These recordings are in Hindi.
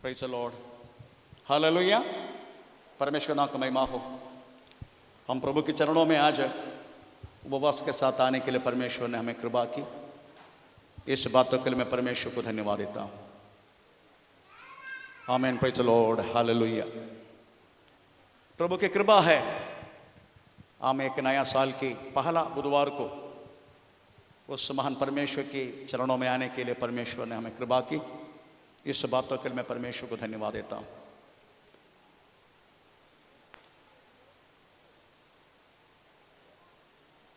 Praise the Lord, hallelujah. परमेश्वर नाम की महिमा हो। हम प्रभु के चरणों में आज उपवास के साथ आने के लिए परमेश्वर ने हमें कृपा की। इस बातों के लिए मैं परमेश्वर को धन्यवाद देता हूँ। आमीन, प्रेज़ द लॉर्ड, हालेलुया। प्रभु की कृपा है। हम एक नया साल की पहला बुधवार को उस महान परमेश्वर के चरणों में आने के लिए परमेश्वर ने हमें कृपा की। इस बातों के लिए मैं परमेश्वर को धन्यवाद देता हूँ।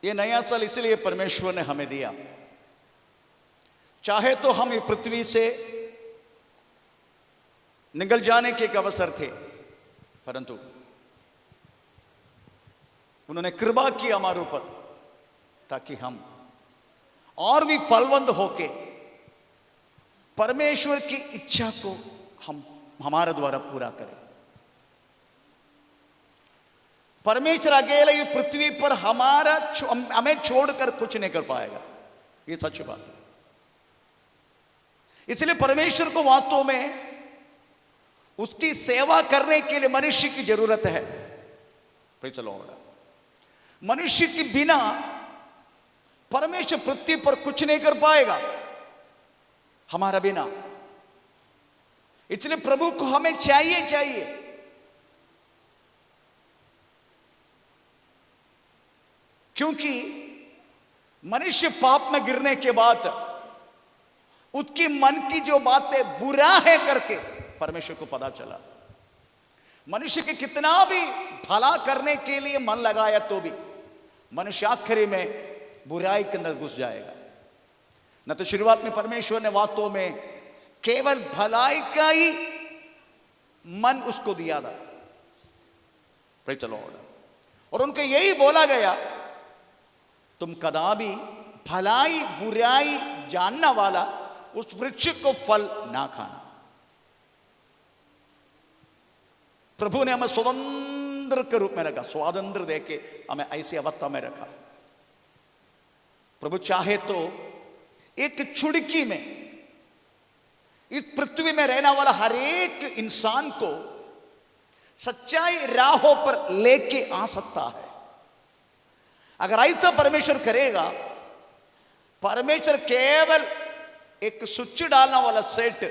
ये नया साल इसलिए परमेश्वर ने हमें दिया, चाहे तो हम ये पृथ्वी से निकल जाने के एक अवसर थे, परंतु उन्होंने कृपा की हमारे ऊपर ताकि हम और भी फलवंत होके परमेश्वर की इच्छा को हम हमारे द्वारा पूरा करें। परमेश्वर अकेले ये पृथ्वी पर हमें छोड़कर कुछ नहीं कर पाएगा, ये सच बात है। इसलिए परमेश्वर को वास्तव में उसकी सेवा करने के लिए मनुष्य की जरूरत है। Praise the Lord. मनुष्य के बिना परमेश्वर पृथ्वी पर कुछ नहीं कर पाएगा, हमारा बिना। इसलिए प्रभु को हमें चाहिए। क्योंकि मनुष्य पाप में गिरने के बाद उसकी मन की जो बातें बुरा है करके परमेश्वर को पता चला। मनुष्य के कितना भी भला करने के लिए मन लगाया तो भी मनुष्य आखिरी में बुराई के अंदर घुस जाएगा। न तो शुरुआत में परमेश्वर ने वास्तव में केवल भलाई का ही मन उसको दिया था। Praise the Lord. और उनको यही बोला गया, तुम कदापि भलाई बुराई जानने वाला उस वृक्ष को फल ना खाना। प्रभु ने हमें स्वतंत्र के रूप में रखा, स्वातंत्र देके हमें ऐसी अवस्था में रखा। प्रभु चाहे तो एक चुटकी में इस पृथ्वी में रहने वाला हर एक इंसान को सच्चाई राहों पर लेके आ सकता है। अगर ऐसा परमेश्वर करेगा, परमेश्वर केवल एक स्विच डालने वाला सेट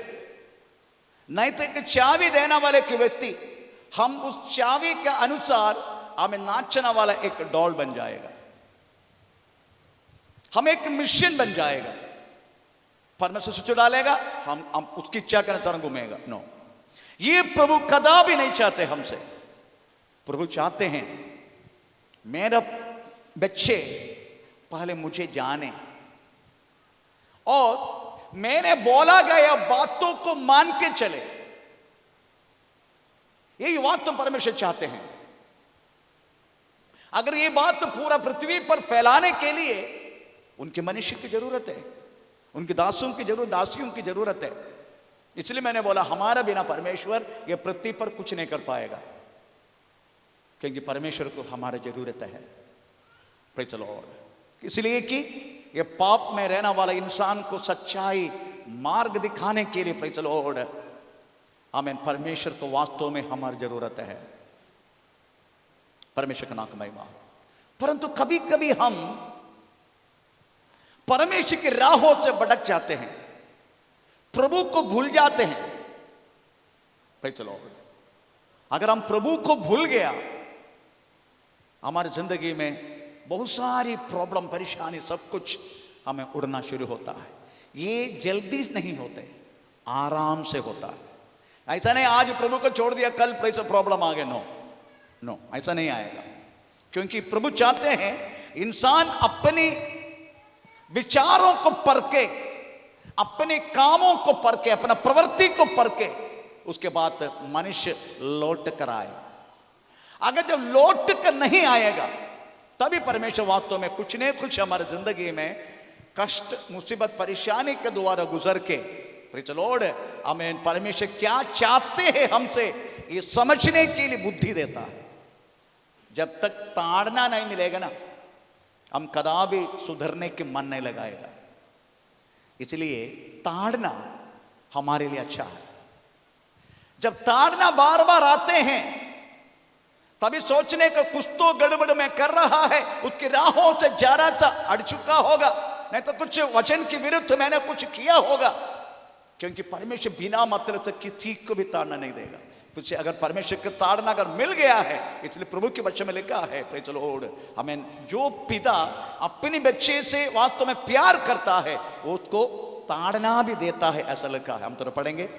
नहीं तो एक चाबी देने वाले के व्यक्ति, हम उस चाबी के अनुसार हमें नाचने वाला एक डॉल बन जाएगा, हम एक मिशन बन जाएगा। परमेश्वर स्विच डालेगा, हम उसकी इच्छा के अनुसार घूमेगा। नो, ये प्रभु कदापि नहीं चाहते हमसे। प्रभु चाहते हैं मेरा बच्चे पहले मुझे जाने और मैंने बोला गया बातों को मान के चले। यही बात तो परमेश्वर चाहते हैं। अगर ये बात पूरा पृथ्वी पर फैलाने के लिए उनके मनुष्य की जरूरत है, उनके दासों की जरूरत, दासियों की जरूरत है। इसलिए मैंने बोला हमारा बिना परमेश्वर ये पृथ्वी पर कुछ नहीं कर पाएगा, क्योंकि परमेश्वर को हमारी जरूरत है। Praise the Lord. इसलिए कि ये पाप में रहने वाला इंसान को सच्चाई मार्ग दिखाने के लिए, प्रेज़ द लॉर्ड, आमीन, परमेश्वर को वास्तव में हमारी जरूरत है। परमेश्वर का नाम की महिमा। परंतु कभी कभी हम परमेश्वर की राहों से भटक जाते हैं, प्रभु को भूल जाते हैं। Praise the Lord. अगर हम प्रभु को भूल गया, हमारी जिंदगी में बहुत सारी प्रॉब्लम, परेशानी, सब कुछ हमें उड़ना शुरू होता है। ये जल्दी नहीं होते, आराम से होता है। ऐसा नहीं आज प्रभु को छोड़ दिया कल प्रॉब्लम आ गए। नो, ऐसा नहीं आएगा। क्योंकि प्रभु चाहते हैं इंसान अपनी विचारों को परखे, अपने कामों को परखे, अपना प्रवृत्ति को परखे, उसके बाद मनुष्य लौट कर आए। अगर जब लौट कर नहीं आएगा तभी परमेश्वर वास्तव में कुछ न कुछ हमारे जिंदगी में कष्ट, मुसीबत, परेशानी के द्वारा गुजर के, प्रेज़ द लॉर्ड, हमें परमेश्वर क्या चाहते हैं हमसे ये समझने के लिए बुद्धि देता है। जब तक ताड़ना नहीं मिलेगा ना, हम कदापि सुधरने के मन नहीं लगाएगा। इसलिए ताड़ना हमारे लिए अच्छा है। जब ताड़ना बार बार आते हैं तभी सोचने का कुछ तो गड़बड़ में कर रहा है, उसकी राहों से जरा सा अड़ चुका होगा, नहीं तो कुछ वचन के विरुद्ध मैंने कुछ किया होगा। क्योंकि परमेश्वर बिना मतलब से किसी को भी ताड़ना नहीं देगा। कुछ अगर परमेश्वर का ताड़ना अगर मिल गया है, इसलिए प्रभु के वचन में लिखा है, प्रेज़ द लॉर्ड, आमीन, जो पिता अपने बच्चे से वास्तव में प्यार करता है वो उसको ताड़ना भी देता है, ऐसा लिखा है। हम तो पढ़ेंगे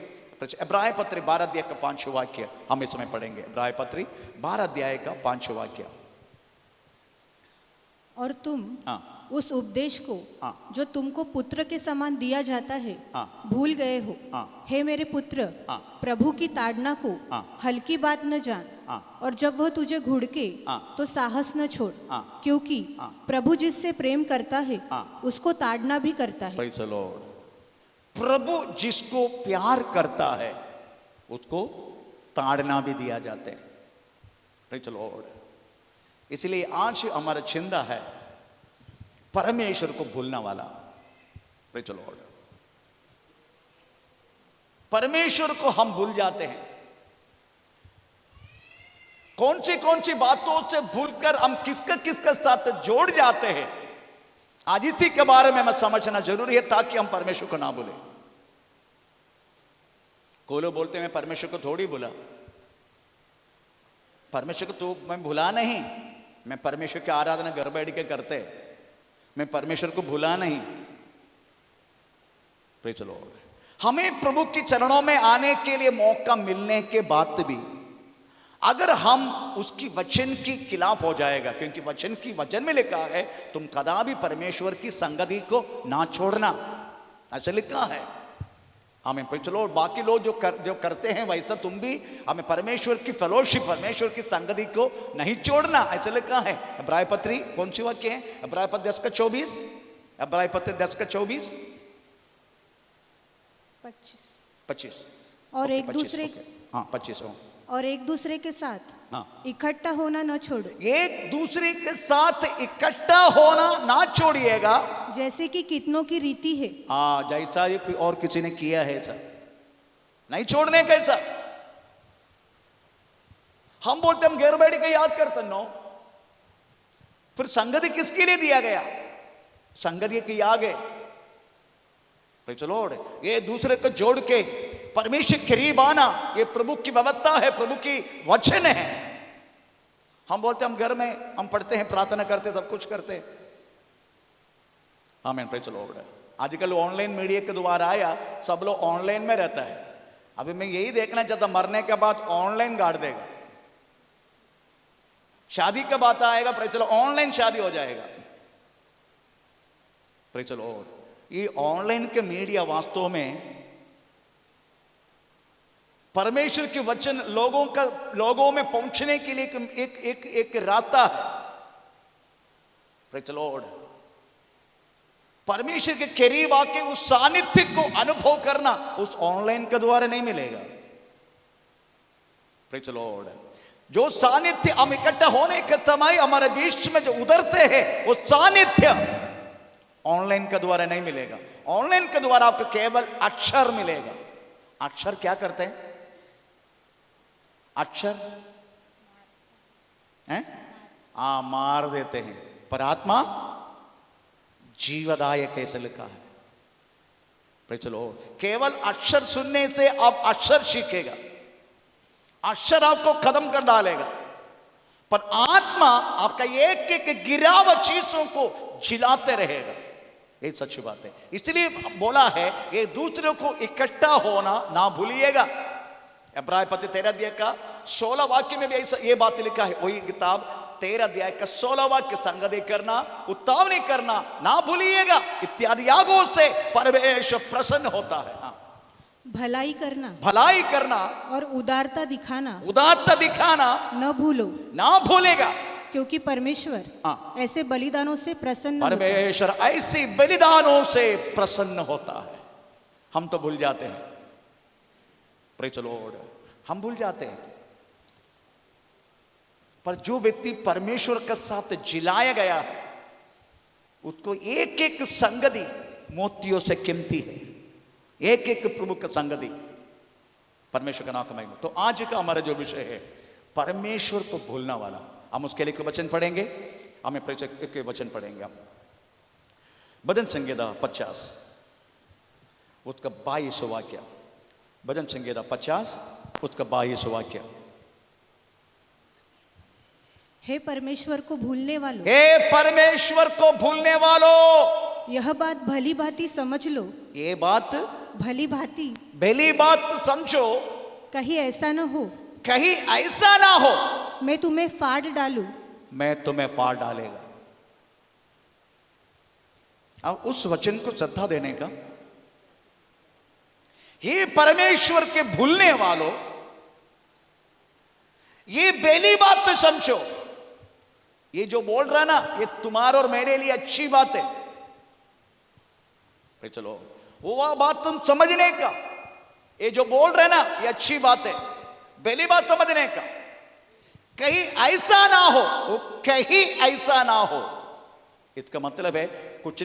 इब्राहिम पत्री 12 अध्याय का 5वां वाक्य हम इस समय पढ़ेंगे। इब्राहिम पत्री 12 अध्याय का 5वां वाक्य। और तुम उस उपदेश को जो तुमको पुत्र के समान दिया जाता है भूल गए हो। हे मेरे पुत्र, प्रभु की ताड़ना को हल्की बात न जान, और जब वह तुझे घुड़के तो साहस न छोड़, क्योंकि प्रभु जिससे प्रेम करता है उसको ताड़ना भी करता है। Praise the Lord. प्रभु जिसको प्यार करता है उसको ताड़ना भी दिया जाता है। Praise the Lord. इसलिए आज हमारा चिंता है परमेश्वर को भूलने वाला। Praise the Lord. परमेश्वर को हम भूल जाते हैं। कौन सी बातों से भूलकर हम किसका साथ जोड़ जाते हैं, आज इसी के बारे में मैं समझना जरूरी है ताकि हम परमेश्वर को ना भूलें। कोई लोग बोलते हैं मैं परमेश्वर को थोड़ी भूला, परमेश्वर को तो मैं भूला नहीं, मैं परमेश्वर की आराधना घर बैठ के करते, मैं परमेश्वर को भूला नहीं। Praise the Lord. हमें प्रभु के चरणों में आने के लिए मौका मिलने के बाद भी अगर हम उसकी वचन के खिलाफ हो जाएगा, क्योंकि वचन में लिखा है तुम कदापि परमेश्वर की संगति को ना छोड़ना, ऐसा लिखा है। हमें प्रेज़ द लॉर्ड, बाकी लोग जो करते हैं वैसा तुम भी हमें परमेश्वर की फेलोशिप, परमेश्वर की संगति को नहीं छोड़ना, ऐसा लिखा है। इब्राहिम पत्री कौन सी वाक्य है? इब्राहिम पत्री 10 का 24। इब्राहिम पत्री 10 का 24 25। और एक दूसरे 25 और एक दूसरे के साथ इकट्ठा होना न छोड़ो। एक दूसरे के साथ इकट्ठा होना ना छोड़िएगा, जैसे कि कितनों की रीति है। जैसा ये कोई और किसी ने किया है ऐसा नहीं छोड़ने का। ऐसा हम बोलते हम घर बैठ के याद करते नो, फिर संगति किसके लिए दिया गया? संगति के आगे प्रेज़ द लॉर्ड, ये दूसरे को जोड़ के परमेश्वर करीब आना, ये प्रभु की व्यवस्था है, प्रभु की वचन है। हम बोलते हम घर में हम पढ़ते हैं, प्रार्थना करते, सब कुछ करते। आमीन, प्रेज़ द लॉर्ड। आजकल ऑनलाइन मीडिया के द्वारा आया, सब लोग ऑनलाइन में रहता है। अभी मैं यही देखना चाहता, मरने के बाद ऑनलाइन गाड़ देगा, शादी का बात आएगा, प्रेज़ द लॉर्ड, ऑनलाइन शादी हो जाएगा। Praise the Lord. ये ऑनलाइन के मीडिया वास्तव में परमेश्वर के वचन लोगों में पहुंचने के लिए एक रास्ता है। Praise the Lord. परमेश्वर के करीब आके उस सानिध्य को अनुभव करना उस ऑनलाइन के द्वारा नहीं मिलेगा। Praise the Lord. जो सानिध्य हम इकट्ठा होने के समय हमारे बीच में जो उतरते हैं, वो सानिध्य ऑनलाइन के द्वारा नहीं मिलेगा। ऑनलाइन के द्वारा आपको केवल अक्षर मिलेगा। अक्षर क्या करते हैं? अक्षर हैं? मार देते हैं, पर आत्मा जीवदायक कैसे लिखा है। Praise the Lord. केवल अक्षर सुनने से आप अक्षर सीखेगा, अक्षर आपको खत्म कर डालेगा, पर आत्मा आपका एक एक गिरा हुआ चीजों को झिलाते रहेगा। ये सच्ची बात है। इसलिए बोला है ये दूसरों को इकट्ठा होना ना भूलिएगा। इब्राहिम पत्री 13 अध्याय का 16 वाक्य में भी ये बात लिखा है। वही किताब 13 अध्याय का 16 वाक्य, संगति करना, उत्तावनी करना ना भूलिएगा, इत्यादि यागों से परमेश्वर प्रसन्न होता है। भलाई करना और उदारता दिखाना न भूलो, ना भूलेगा, क्योंकि परमेश्वर ऐसे बलिदानों से प्रसन्न परमेश्वर ऐसे बलिदानों से प्रसन्न होता है। हम तो भूल जाते हैं। Praise the Lord. हम भूल जाते हैं, पर जो व्यक्ति परमेश्वर के साथ जिलाया गया है उसको एक एक संगति मोतियों से कीमती है। एक एक प्रभु का संगति। परमेश्वर का नाम का महिमा। तो आज का हमारा जो विषय है परमेश्वर को भूलना वाला, हम उसके लिए वचन पढ़ेंगे, हमें के वचन पढ़ेंगे हम। भजन संहिता 50 उसका 22 वाक्य। भजन संहिता 50 उसका 22 वाक्य। हे परमेश्वर को भूलने वालों, हे परमेश्वर को भूलने वालों, यह बात भली भांति समझ लो, ये बात भली भांति भली बात समझो, कहीं ऐसा न हो कहीं ऐसा ना हो मैं तुम्हें फाड़ डालूं। मैं तुम्हें फाड़ डालेगा। अब उस वचन को श्रद्धा देने का, हे परमेश्वर के भूलने वालों, ये बेली बात तो समझो, ये जो बोल रहा ना ये तुम्हारे और मेरे लिए अच्छी बात है। भाई चलो वो बात तुम समझने का, ये जो बोल रहे ना ये अच्छी बात है, बेली बात समझने का। कहीं ऐसा ना हो, वो कहीं ऐसा ना हो, इसका मतलब है कुछ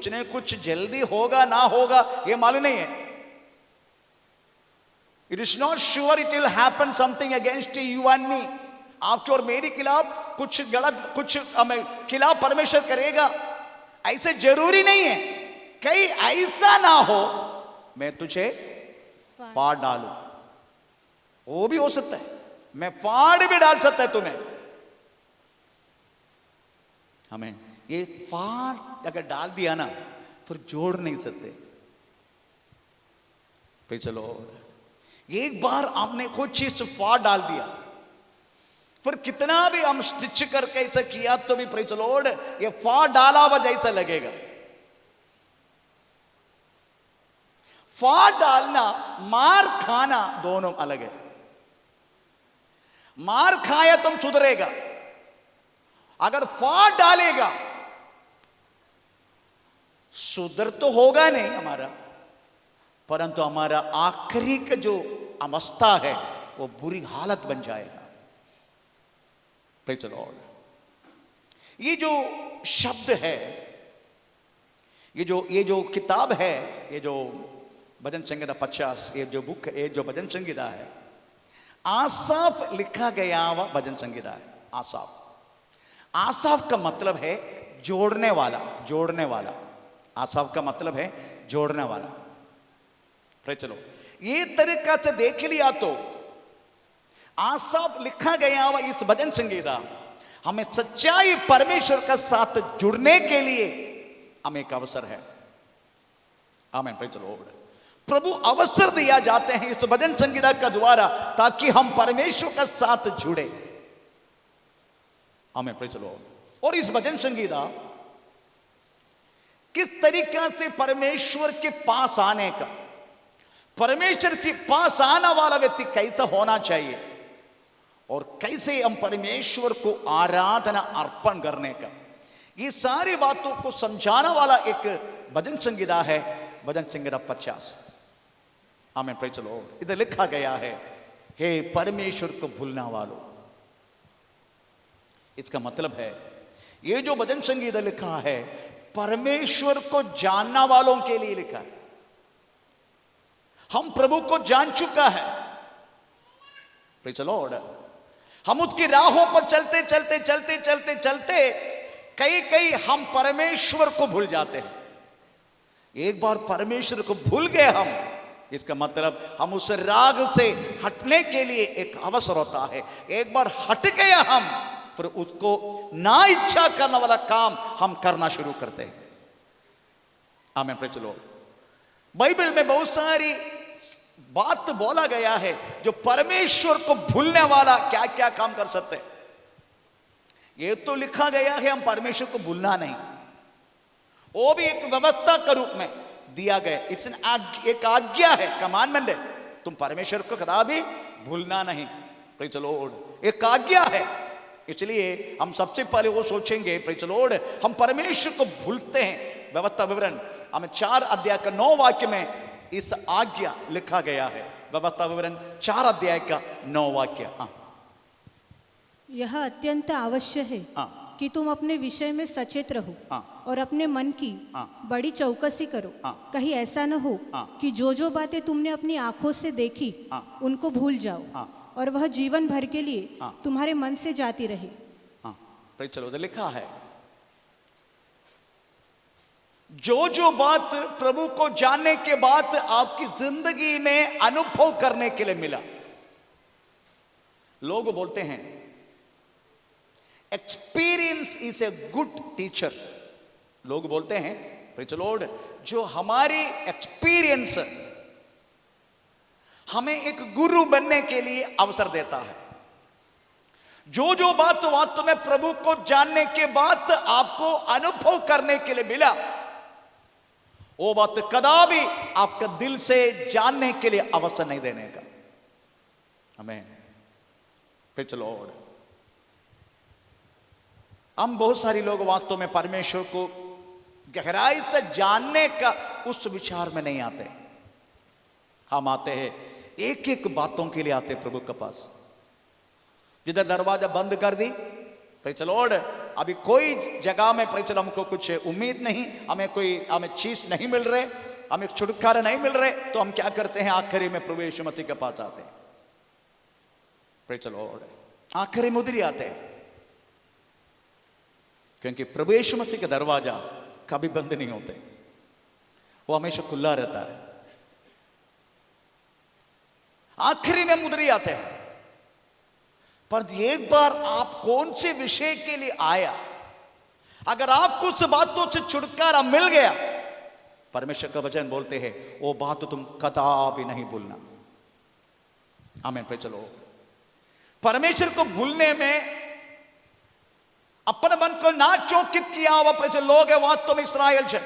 ने कुछ जल्दी होगा ना होगा ये मालूम नहीं है। It is not sure it will happen something against you and me. आपके और मेरे खिलाफ कुछ गलत, कुछ हमें खिलाफ परमेश्वर करेगा, ऐसे जरूरी नहीं है। कहीं ऐसा ना हो मैं तुझे फाड़ डालूं, वो भी हो सकता है, मैं फाड़ भी डाल सकता है तुम्हें। हमें ये फाड़ अगर डाल दिया ना फिर जोड़ नहीं सकते। फिर चलो एक बार आपने कोई चीज फाड़ डाल दिया, फिर कितना भी हम स्टिच करके ऐसा किया तो भी प्रेज़ द लॉर्ड ये फाड़ डाला हुआ जैसा लगेगा। फाड़ डालना मार खाना दोनों अलग है। मार खाया तुम सुधरेगा, अगर फाड़ डालेगा सुधर तो होगा नहीं हमारा, परंतु हमारा आखिरी का जो अवस्था है वो बुरी हालत बन जाएगा। Praise the Lord. ये जो शब्द है, ये जो किताब है, ये जो भजन संहिता 50, ये जो बुक है, ये जो भजन संहिता है, आसाफ लिखा गया हुआ भजन संहिता है। आसाफ का मतलब है जोड़ने वाला, जोड़ने वाला। आसाफ का मतलब है जोड़ने वाला। चलो ये तरीका से देख लिया तो आसाफ लिखा गया हुआ इस भजन संहिता हमें सच्चाई परमेश्वर के साथ जुड़ने के लिए हमें एक अवसर है। आमीन। Praise the Lord. प्रभु अवसर दिया जाते हैं इस भजन संहिता का द्वारा ताकि हम परमेश्वर के साथ जुड़े। आमीन। Praise the Lord. और इस भजन संहिता किस तरीके से परमेश्वर के पास आने का, परमेश्वर के पास आने वाला व्यक्ति कैसा होना चाहिए और कैसे हम परमेश्वर को आराधना अर्पण करने का, ये सारी बातों को समझाने वाला एक भजन संहिता है, भजन संहिता 50। आमीन। Praise the Lord. इधर लिखा गया है हे परमेश्वर को भूलना वालों। इसका मतलब है ये जो भजन संहिता लिखा है परमेश्वर को जानना वालों के लिए लिखा है। हम प्रभु को जान चुका है। Praise the Lord. हम उसकी राहों पर चलते चलते चलते चलते चलते कई कई हम परमेश्वर को भूल जाते हैं। एक बार परमेश्वर को भूल गए हम, इसका मतलब हम उस राग से हटने के लिए एक अवसर होता है। एक बार हट गया हम, फिर उसको ना इच्छा करने वाला काम हम करना शुरू करते हैं। आमीन। Praise the Lord. बाइबल में बहुत सारी बात बोला गया है जो परमेश्वर को भूलने वाला क्या क्या काम कर सकते हैं। ये तो लिखा गया है हम परमेश्वर को भूलना नहीं, वो भी एक व्यवस्था के रूप में दिया गया। इट्स एक आज्ञा है, कमांडमेंट है, तुम परमेश्वर को कदापि भूलना नहीं। Praise the Lord. एक आज्ञा है, इसलिए हम सबसे पहले वो सोचेंगे प्रेज़ द लॉर्ड हम परमेश्वर को भूलते हैं। व्यवस्था विवरण हमें 4 अध्याय का 9 वाक्य में इस आज्ञा लिखा गया है। व्यवस्था विवरण 4 अध्याय का 9 वाक्य। यह अत्यंत आवश्यक है। कि तुम अपने विषय में सचेत रहो हाँ। और अपने मन की हाँ। बड़ी चौकसी करो। हाँ। कहीं ऐसा न हो हाँ। कि जो बातें तुमने अपनी आंखों से देखी हाँ। उनको भूल जाओ हाँ। और वह जीवन भर के लिए हाँ। तुम्हारे मन से जाती रहे। हाँ, भाई चलो, उधर लिखा है जो बात प्रभु को जानने के बाद आपकी जिंदगी में अनुभव करने के लिए मिला। लोग बोलते हैं experience is a good teacher. लोग बोलते हैं प्रेज़ द लॉर्ड, जो हमारी एक्सपीरियंस हमें एक गुरु बनने के लिए अवसर देता है। जो बात वास्तव में प्रभु को जानने के बाद आपको अनुभव करने के लिए मिला, वो बात कदापि आपका दिल से जानने के लिए अवसर नहीं देने का। हमें प्रेज़ द लॉर्ड, हम बहुत सारे लोग वास्तव में परमेश्वर को गहराई से जानने का उस विचार में नहीं आते। हम आते हैं एक एक बातों के लिए आते प्रभु के पास। जिधर दरवाजा बंद कर दी, प्रेज़ द लॉर्ड, अभी कोई जगह में प्रेज़ द लॉर्ड हमको कुछ उम्मीद नहीं, हमें चीज नहीं मिल रहे, हमें छुटकारा नहीं मिल रहे, तो हम क्या करते हैं? आखिरी में प्रभु यीशु मसीह के पास आते हैं। प्रेज़ द लॉर्ड, आखिरी में उधर ही आते हैं, क्योंकि प्रभु यीशु मसीह का दरवाजा कभी बंद नहीं होते, वो हमेशा खुला रहता है। आखिरी में उधर ही आते हैं। पर एक बार आप कौन से विषय के लिए आया, अगर आपको उस बातों से छुटकारा मिल गया, परमेश्वर का वचन बोलते हैं वो बात तो तुम कदापि नहीं भूलना। आमीन। पे चलो, परमेश्वर को भूलने में अपने मन को ना चौकित किया हुआ प्रेषित लोग है वास्तव में इस्राएल जन।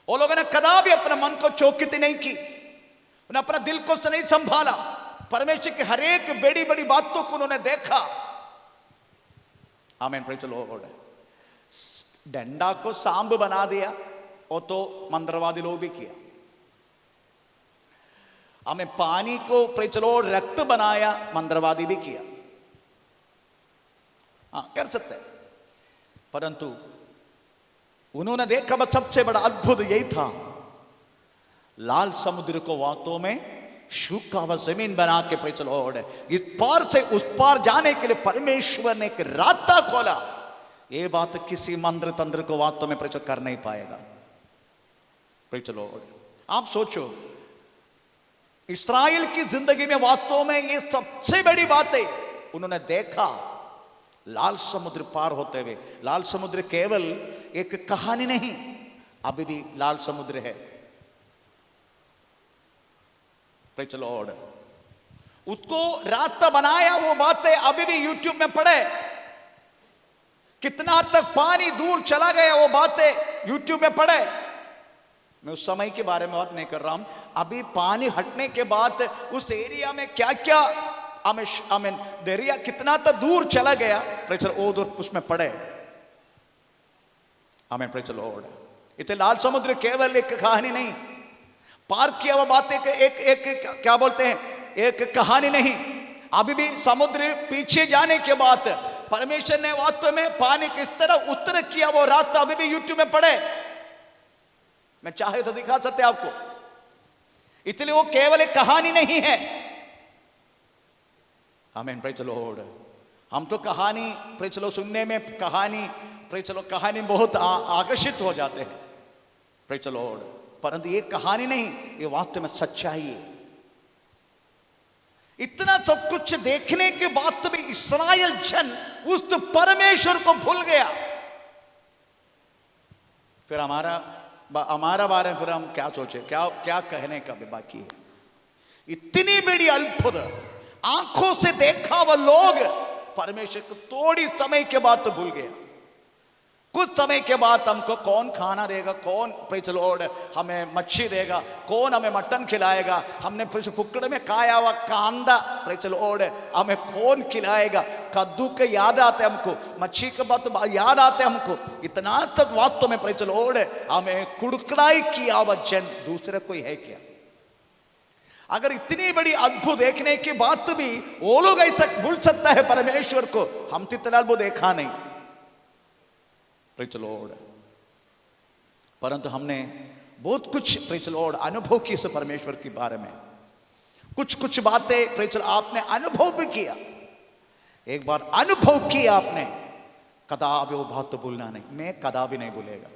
वो लोगों ने कदापि अपने मन को चौकित नहीं की, उन्हें अपना दिल को नहीं संभाला। परमेश्वर की हर एक बड़ी बड़ी बातों को उन्होंने देखा। आमीन। Praise the Lord. डंडा को सांप बना दिया, वो तो मंत्रवादी लोग भी किया। हमें पानी को प्रेज़ द लॉर्ड रक्त बनाया, मंत्रवादी भी किया। हाँ, कर सकते हैं, परंतु उन्होंने देखा बस सबसे बड़ा अद्भुत यही था, लाल समुद्र को वास्तव में सूखा हुआ जमीन बना के प्रेज़ द लॉर्ड इस पार से उस पार जाने के लिए परमेश्वर ने एक रास्ता खोला। ये बात किसी मंत्र तंत्र को वास्तव में प्रेज़ कर नहीं पाएगा। Praise the Lord. आप सोचो, इस्राएल की जिंदगी में वास्तव में ये सबसे बड़ी बात है, उन्होंने देखा लाल समुद्र पार होते हुए। लाल समुद्र केवल एक कहानी नहीं, अभी भी लाल समुद्र है। Praise the Lord. उसको रास्ता बनाया, वो बातें अभी भी यूट्यूब में पढ़े। कितना तक पानी दूर चला गया, वो बातें यूट्यूब में पढ़े। मैं उस समय के बारे में बात नहीं कर रहा हूं, अभी पानी हटने के बाद उस एरिया में क्या क्या आमीन दरिया कितना तक दूर चला गया, प्रेज़ द लॉर्ड उसमें पढ़े। आमीन। Praise the Lord. इसे लाल समुद्र केवल एक कहानी नहीं, पार किया हुआ बातें एक क्या बोलते हैं, एक कहानी नहीं। अभी भी समुद्र पीछे जाने के बाद परमेश्वर ने वास्तव में पानी किस तरह उत्तर किया, वो रास्ता अभी भी यूट्यूब में पढ़े। मैं चाहे तो दिखा सकते आपको। इसलिए वो केवल एक कहानी नहीं है। आमीन। Praise the Lord. हम तो कहानी प्रेज़ द लॉर्ड सुनने में कहानी बहुत आकर्षित हो जाते हैं। Praise the Lord. परंतु ये कहानी नहीं, ये वास्तव में सच्चाई है। इतना सब कुछ देखने के बाद भी इस्राएल जन उस परमेश्वर को भूल गया। फिर हमारा बारे में फिर हम क्या सोचे, क्या कहने का भी बाकी है। इतनी बड़ी अद्भुत आंखों से देखा वह लोग परमेश्वर को थोड़ी समय के बाद तो भूल गया। कुछ समय के बाद हमको कौन खाना देगा, कौन प्रेज़ द लॉर्ड हमें मच्छी देगा, कौन हमें मटन खिलाएगा, हमने फिर फुकड़ में खाया हुआ कांदा प्रेज़ द लॉर्ड हमें कौन खिलाएगा। कद्दू के याद आते हमको, मच्छी के बात याद आते हमको। इतना तक वास्तव में प्रेज़ द लॉर्ड हमें कुड़कड़ाई किया हुआ जन दूसरा कोई है क्या? अगर इतनी बड़ी अद्भुत देखने के बाद भी वो लोग ऐसा भूल सकता है परमेश्वर को, हम तितना वो देखा नहीं। Praise the Lord. परंतु हमने बहुत कुछ प्रेज़ द लॉर्ड अनुभव की इस परमेश्वर के बारे में, कुछ बातें प्रेज़ द लॉर्ड आपने अनुभव भी किया। एक बार अनुभव किया आपने, कदापि वो बात तो भूलना नहीं। मैं कदापि नहीं भूलेगा,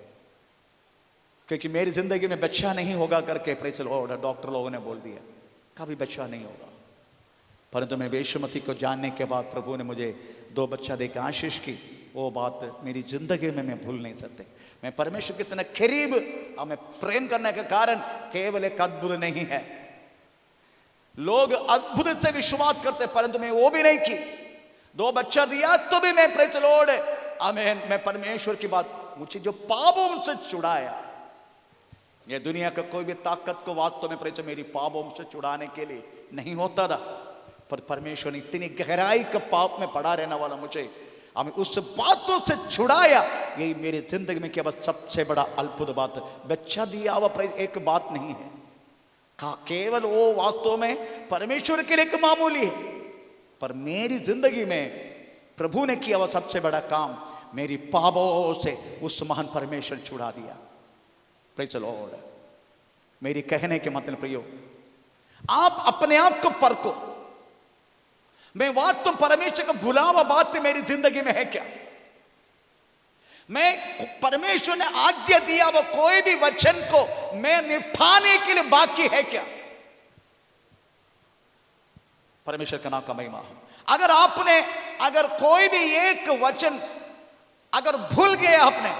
क्योंकि मेरी जिंदगी में बच्चा नहीं होगा करके प्रेज़ द लॉर्ड डॉक्टर लोगों ने बोल दिया, कभी बच्चा नहीं होगा। परंतु मैं यीशु मसीह को जानने के बाद प्रभु ने मुझे 2 बच्चा देकर आशीष की, वो बात मेरी जिंदगी में मैं भूल नहीं सकते। मैं परमेश्वर के इतने करीब हमें प्रेम करने के कारण केवल एक अद्भुत नहीं है। लोग अद्भुत से विश्वास करते, परंतु मैं वो भी नहीं की। 2 बच्चा दिया तो भी मैं प्रेज़ द लॉर्ड आमीन, मैं परमेश्वर की बात, मुझे जो पापों से छुड़ाया, ये दुनिया का कोई भी ताकत को वास्तव में प्रेज़ मेरी पापों से छुड़ाने के लिए नहीं होता था, पर परमेश्वर ने इतनी गहराई का पाप में पड़ा रहने वाला मुझे हमें उस बातों से छुड़ाया। यही मेरी जिंदगी में केवल सबसे बड़ा अद्भुत बात है। बच्चा दिया हुआ प्रेज़ एक बात नहीं है, केवल वो वास्तव में परमेश्वर के लिए एक मामूली है, पर मेरी जिंदगी में प्रभु ने किया हुआ सबसे बड़ा काम, मेरी पापों से उस महान परमेश्वर छुड़ा दिया। Praise the Lord. मेरी कहने के मतलब प्रियो, आप अपने आप को परखो, मैं बात तो परमेश्वर का भुला हुआ बात मेरी जिंदगी में है क्या? मैं परमेश्वर ने आज्ञा दिया वो कोई भी वचन को मैं निभाने के लिए बाकी है क्या? परमेश्वर का नाम का महिमा हो। अगर आपने अगर कोई भी एक वचन अगर भूल गया आपने,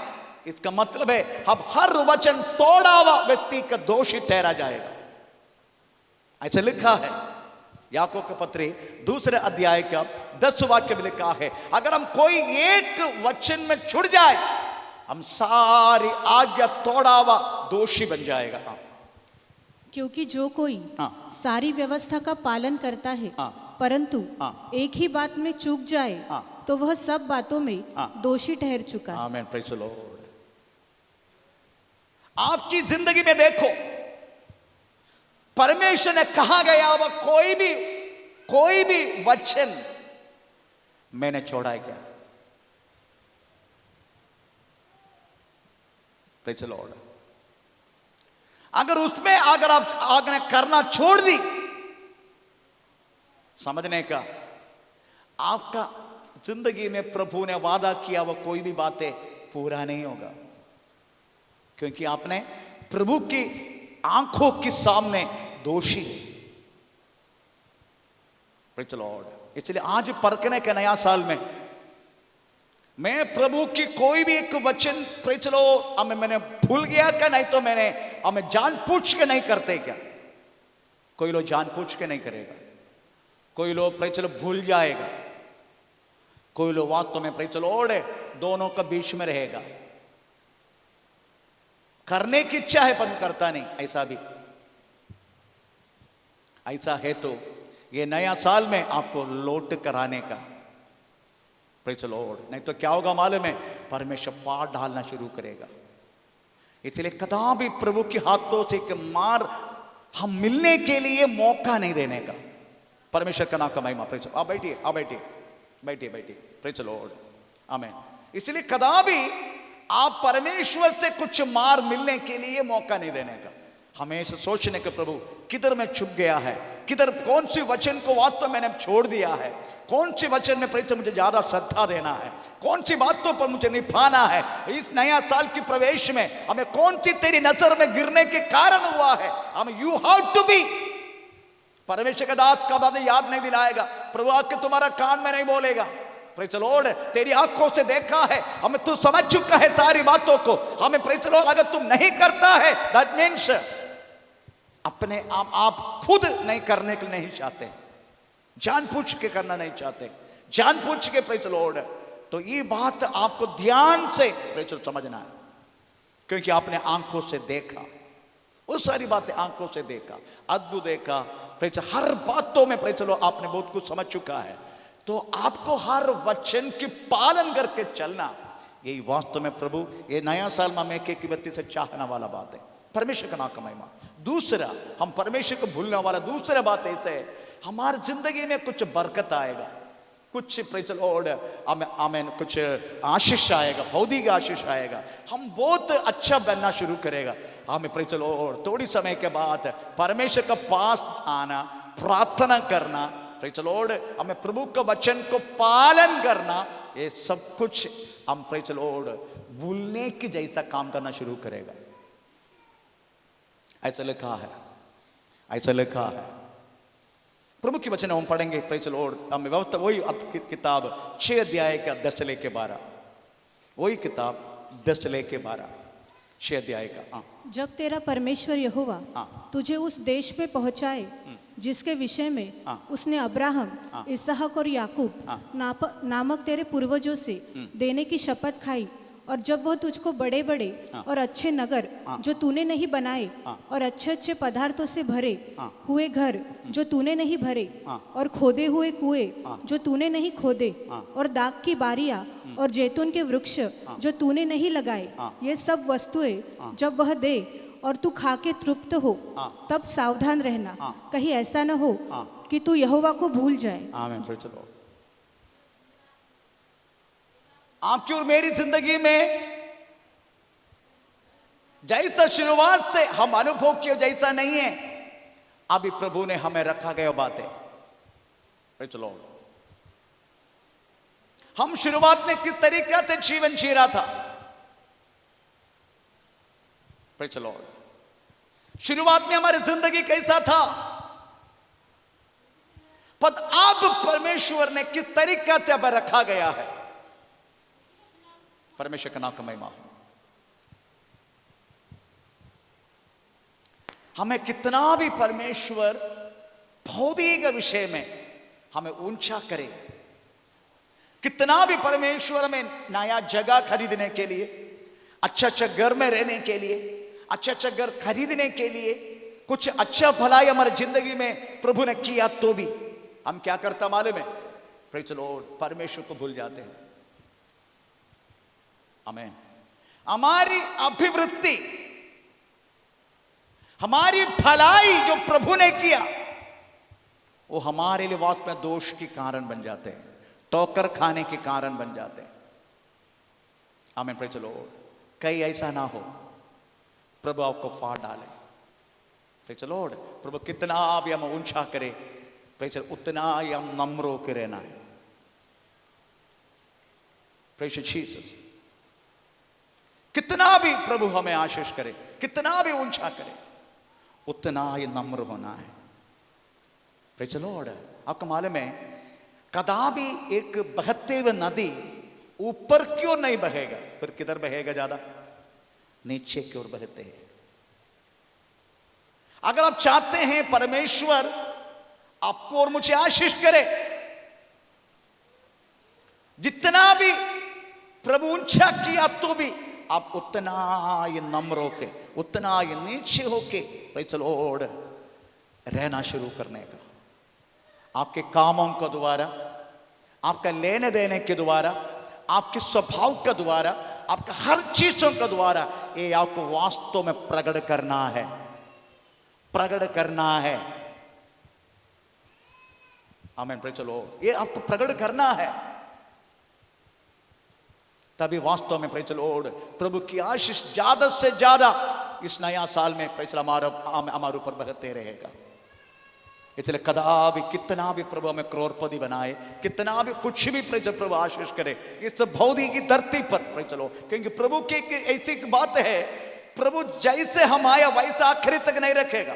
इसका मतलब है अब हर वचन तोड़ा हुआ व्यक्ति का दोषी ठहरा जाएगा। ऐसा लिखा है याकूब के पत्री 2 अध्याय का 10 वाक्य में लिखा है, अगर हम कोई एक वचन में छुड़ जाए, हम सारी आज्ञा तोड़ा हुआ दोषी बन जाएगा। क्योंकि जो कोई सारी व्यवस्था का पालन करता है, परंतु एक ही बात में चूक जाए, तो वह सब बातों में दोषी ठहर चुका है। आमीन, प्रेज़ द लॉर्ड। आपकी जिंदगी में देखो, परमेश्वर ने कहा गया वह कोई भी वचन मैंने छोड़ा है क्या? Praise the Lord. अगर उसमें अगर आप आपने करना छोड़ दी, समझने का आपका जिंदगी में प्रभु ने वादा किया वह कोई भी बातें पूरा नहीं होगा, क्योंकि आपने प्रभु की आंखों के सामने दोषी। Praise the Lord. इसलिए आज परखने के नया साल में मैं प्रभु की कोई भी एक वचन प्रेज़ द लॉर्ड हमें मैंने भूल गया क्या? नहीं तो मैंने हमें जानबूझ के नहीं करते क्या? कोई लोग जानबूझ के नहीं करेगा, कोई लोग प्रेज़ द लॉर्ड भूल जाएगा, कोई लोग वास्तव में प्रेज़ द लॉर्ड दोनों का बीच में रहेगा, करने की इच्छा है पर करता नहीं। ऐसा भी ऐसा है तो ये नया साल में आपको लौट कराने का, प्रेज़ द लॉर्ड। नहीं तो क्या होगा मालूम है? परमेश्वर फाड़ डालना शुरू करेगा। इसलिए कदापि प्रभु के हाथों से एक मार हम मिलने के लिए मौका नहीं देने का। परमेश्वर का नाम का महिमा। Praise the Lord. आप बैठिए, आप बैठिए। Praise the Lord. आमीन। इसलिए कदापि आप परमेश्वर से कुछ मार मिलने के लिए मौका नहीं देने का। हमेशा सोचने के प्रभु किधर मैं छुप गया है, किधर कौन सी वचन को वास्तव मैंने छोड़ दिया है, कौन सी वचन में प्रेम मुझे ज्यादा श्रद्धा देना है, कौन सी बातों पर मुझे निभाना है। इस नया साल की प्रवेश में हमें कौन सी तेरी नजर में गिरने के कारण हुआ है, हमें यू हैव टू बी। परमेश्वर का दात का बात याद नहीं दिलाएगा, प्रभु आके तुम्हारा कान में नहीं बोलेगा। Praise the Lord. तेरी आंखों से देखा है, हमें तू समझ चुका है सारी बातों को। हमें प्रेज़ द लॉर्ड अगर तुम नहीं करता है, दैट मीन्स अपने आप खुद नहीं करने के नहीं चाहते, जानबूझ के करना नहीं चाहते, जानबूझ के प्रेज़ द लॉर्ड। तो ये बात आपको ध्यान से प्रेज़ द लॉर्ड समझना है, क्योंकि आपने आंखों से देखा, वो सारी बातें आंखों से देखा, अद्भुत देखा। Praise the Lord. हर बातों में प्रेज़ द लॉर्ड आपने बहुत कुछ समझ चुका है, तो आपको हर वचन की पालन करके चलना, यही वास्तव में प्रभु ये नया साल में मैं की व्यक्ति से चाहने वाला बात है। परमेश्वर का नाम का महिमा। दूसरा, हम परमेश्वर को भूलने वाला दूसरा बात ऐसे है, हमारी जिंदगी में कुछ बरकत आएगा, कुछ प्रेज लॉर्ड आमेन कुछ आशीष आएगा, भौतिक आशीष आएगा, हम बहुत अच्छा बनना शुरू करेगा। हमें प्रेज लॉर्ड थोड़ी समय के बाद परमेश्वर के पास आना, प्रार्थना करना, प्रेज लॉर्ड हमें प्रभु के वचन को पालन करना, ये सब कुछ हम प्रेज लॉर्ड भूलने की जैसा काम करना शुरू करेगा। ऐसा लिखा है, ऐसा लिखा है। प्रभु की वचन हम पढ़ेंगे प्रेज लॉर्ड, हमें वही किताब 6 अध्याय का 10 से लेके 12, वही किताब 10 से लेके 12, 6 अध्याय का। जब तेरा परमेश्वर यहोवा तुझे उस देश में पहुंचाए जिसके विषय में उसने अब्राहम, इसहाक और याकूब नामक तेरे पूर्वजों से देने की शपथ खाई, और जब वह तुझको बड़े बड़े और अच्छे नगर जो तूने नहीं बनाए और अच्छे अच्छे पदार्थों से भरे हुए घर जो तूने नहीं भरे और खोदे हुए कुएं जो तूने नहीं खोदे और दाख की बारियां और जैतून के वृक्ष जो तूने नहीं लगाए, ये सब वस्तुएं जब वह दे और तू खा के तृप्त हो, तब सावधान रहना, कहीं ऐसा न हो कि तू यहोवा को भूल जाए। आमीन। चलो, आपकी और मेरी जिंदगी में जैसा शुरुआत से हम अनुभव किए जैसा नहीं है, अभी प्रभु ने हमें रखा गया बातें। चलो, हम शुरुआत में किस तरीके से जीवन जी रहा था, चलो शुरुआत में हमारी जिंदगी कैसा था, पर अब परमेश्वर ने किस तरीके से अब रखा गया है। परमेश्वर का नाम का महिमा हो। हमें कितना भी परमेश्वर भौतिक विषय में हमें ऊंचा करे, कितना भी परमेश्वर हमें नया जगह खरीदने के लिए, अच्छा अच्छा घर में रहने के लिए, अच्छा अच्छा घर खरीदने के लिए, कुछ अच्छा भलाई हमारी जिंदगी में प्रभु ने किया, तो भी हम क्या करता मालूम है, प्रेज़ द लॉर्ड, परमेश्वर को भूल जाते हैं। आमीन। हमारी अभिवृद्धि, हमारी भलाई जो प्रभु ने किया, वो हमारे लिए वास्तव में दोष के कारण बन जाते हैं, ठोकर खाने के कारण बन जाते हैं। आमीन। Praise the Lord. कहीं ऐसा ना हो प्रभु आपको फाड़ डाले। Praise the Lord. प्रभु कितना भी हम ऊंचा करे, प्रेज़ उतना ही हम नम्र होकर रहना है। Praise Jesus. कितना भी प्रभु हमें आशीष करे, कितना भी ऊंचा करे, उतना ही नम्र होना है। Praise the Lord. आपको मालूम है, कदापि एक बहते हुए नदी ऊपर क्यों नहीं बहेगा, फिर किधर बहेगा? ज्यादा नीचे की ओर बहते हैं। अगर आप चाहते हैं परमेश्वर आपको और मुझे आशीष करे, जितना भी प्रभु ऊंचा किया, तो भी आप उतना ये नम्र होके, उतना ये नीचे होके प्रेज़ द लॉर्ड रहना शुरू करने का। आपके कामों के द्वारा, आपका लेने देने के द्वारा, आपके स्वभाव के द्वारा, आपका हर चीजों के द्वारा ये आपको वास्तव में प्रकट करना है, प्रकट करना है। आमीन। Praise the Lord. ये आपको प्रकट करना है, तभी वास्तव में प्रेज़ द लॉर्ड प्रभु की आशीष ज्यादा से ज्यादा इस नया साल में प्रेज़ हमारे ऊपर बहते रहेगा। इसलिए कदापि कितना भी प्रभु हमें करोड़पति बनाए, कितना भी कुछ भी प्रेज़ प्रभु आशीष करे इस भौतिक की धरती पर, प्रेज़ लो, क्योंकि प्रभु की ऐसी एक बात है, प्रभु जैसे हम आया वैसा आखिरी तक नहीं रखेगा।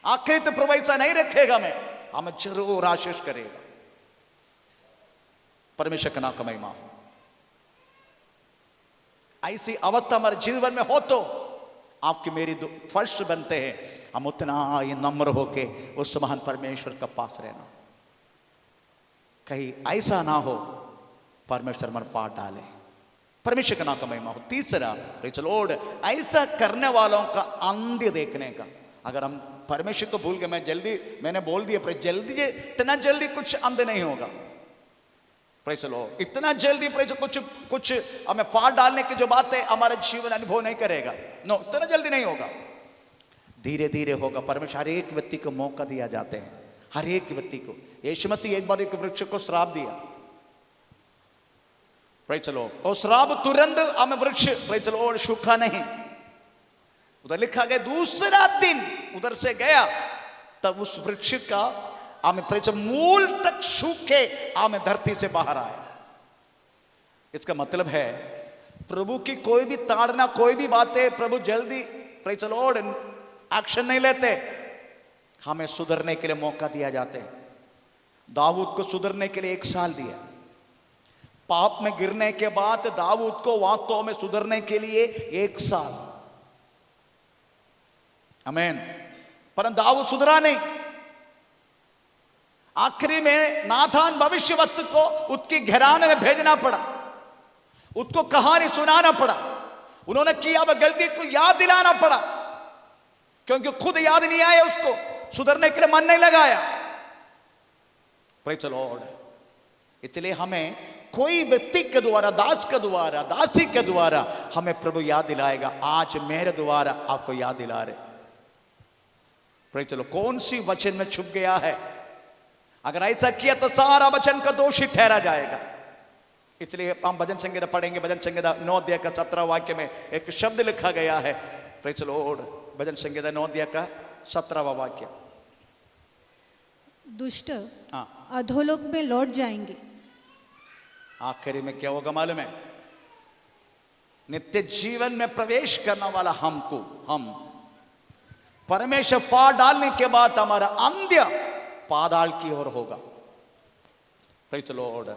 आखिरी तक प्रभु ऐसा नहीं रखेगा, हमें जरूर आशीष करेगा। परमेश्वर का नाम का महिमा हो। ऐसी अवस्था हमारे जीवन में हो तो आपकी मेरी फर्श बनते हैं, हम उतना ही नम्र होके उस महान परमेश्वर का पास रहना। कहीं ऐसा ना हो परमेश्वर मन फाड़ डाले। परमेश्वर का नाम का महिमा हो। तीसरा, प्रेज़ द लॉर्ड, ऐसा करने वालों का अंत देखने का। अगर हम परमेश्वर को भूल गए, मैंने बोल दिया, जल्दी इतना जल्दी कुछ अंत नहीं होगा। Praise the Lord. इतना जल्दी प्रेज़ कुछ हमें फाड़ डालने की जो बात है हमारा जीवन अनुभव नहीं करेगा। नो, इतना जल्दी नहीं होगा, धीरे धीरे होगा। परमेश्वर हर एक व्यक्ति को मौका दिया जाते हैं, हर एक व्यक्ति को। यशुमती एक बार एक वृक्ष को श्राप दिया, प्रेज़ द लॉर्ड, और श्राप तुरंत हमें वृक्ष प्रेज़ द लॉर्ड सूखा नहीं। उधर लिखा गया दूसरा दिन उधर से गया तब उस वृक्ष का हमें प्रेज़ मूल तक सूखे हमें धरती से बाहर आया। इसका मतलब है प्रभु की कोई भी ताड़ना, कोई भी बातें प्रभु जल्दी प्रेज़ द लॉर्ड एक्शन नहीं लेते, हमें सुधरने के लिए मौका दिया जाते हैं। दाऊद को सुधरने के लिए 1 साल दिया। पाप में गिरने के बाद दाऊद को वास्तव में सुधरने के लिए 1 साल, आमीन। परंतु दाऊद सुधरा नहीं। आखिरी में नाथान भविष्यवक्ता को उसकी घराने में भेजना पड़ा, उसको कहानी सुनाना पड़ा। उन्होंने किया वह गलती को याद दिलाना पड़ा, क्योंकि खुद याद नहीं आया, उसको सुधरने के लिए मन नहीं लगाया। Praise the Lord. इसलिए हमें कोई व्यक्ति के द्वारा, दास के द्वारा, दासी के द्वारा हमें प्रभु याद दिलाएगा। आज मेरे द्वारा आपको याद दिला रहे। Praise the Lord. कौन सी वचन में छुप गया है, अगर ऐसा किया तो सारा वचन का दोषी ठहरा जाएगा। इसलिए हम भजन संहिता पढ़ेंगे। भजन संहिता 9 अध्याय का 17 वाक्य में एक शब्द लिखा गया है, प्रेज़ द लॉर्ड। भजन संहिता 9 अध्याय का 17वां वाक्य, दुष्ट अधोलोक में लौट जाएंगे। आखिरी में क्या होगा मालूम है? नित्य जीवन में प्रवेश करने वाला हम परमेश्वर पार डालने के बाद हमारा अंत्य पाताल की ओर होगा। Praise the Lord.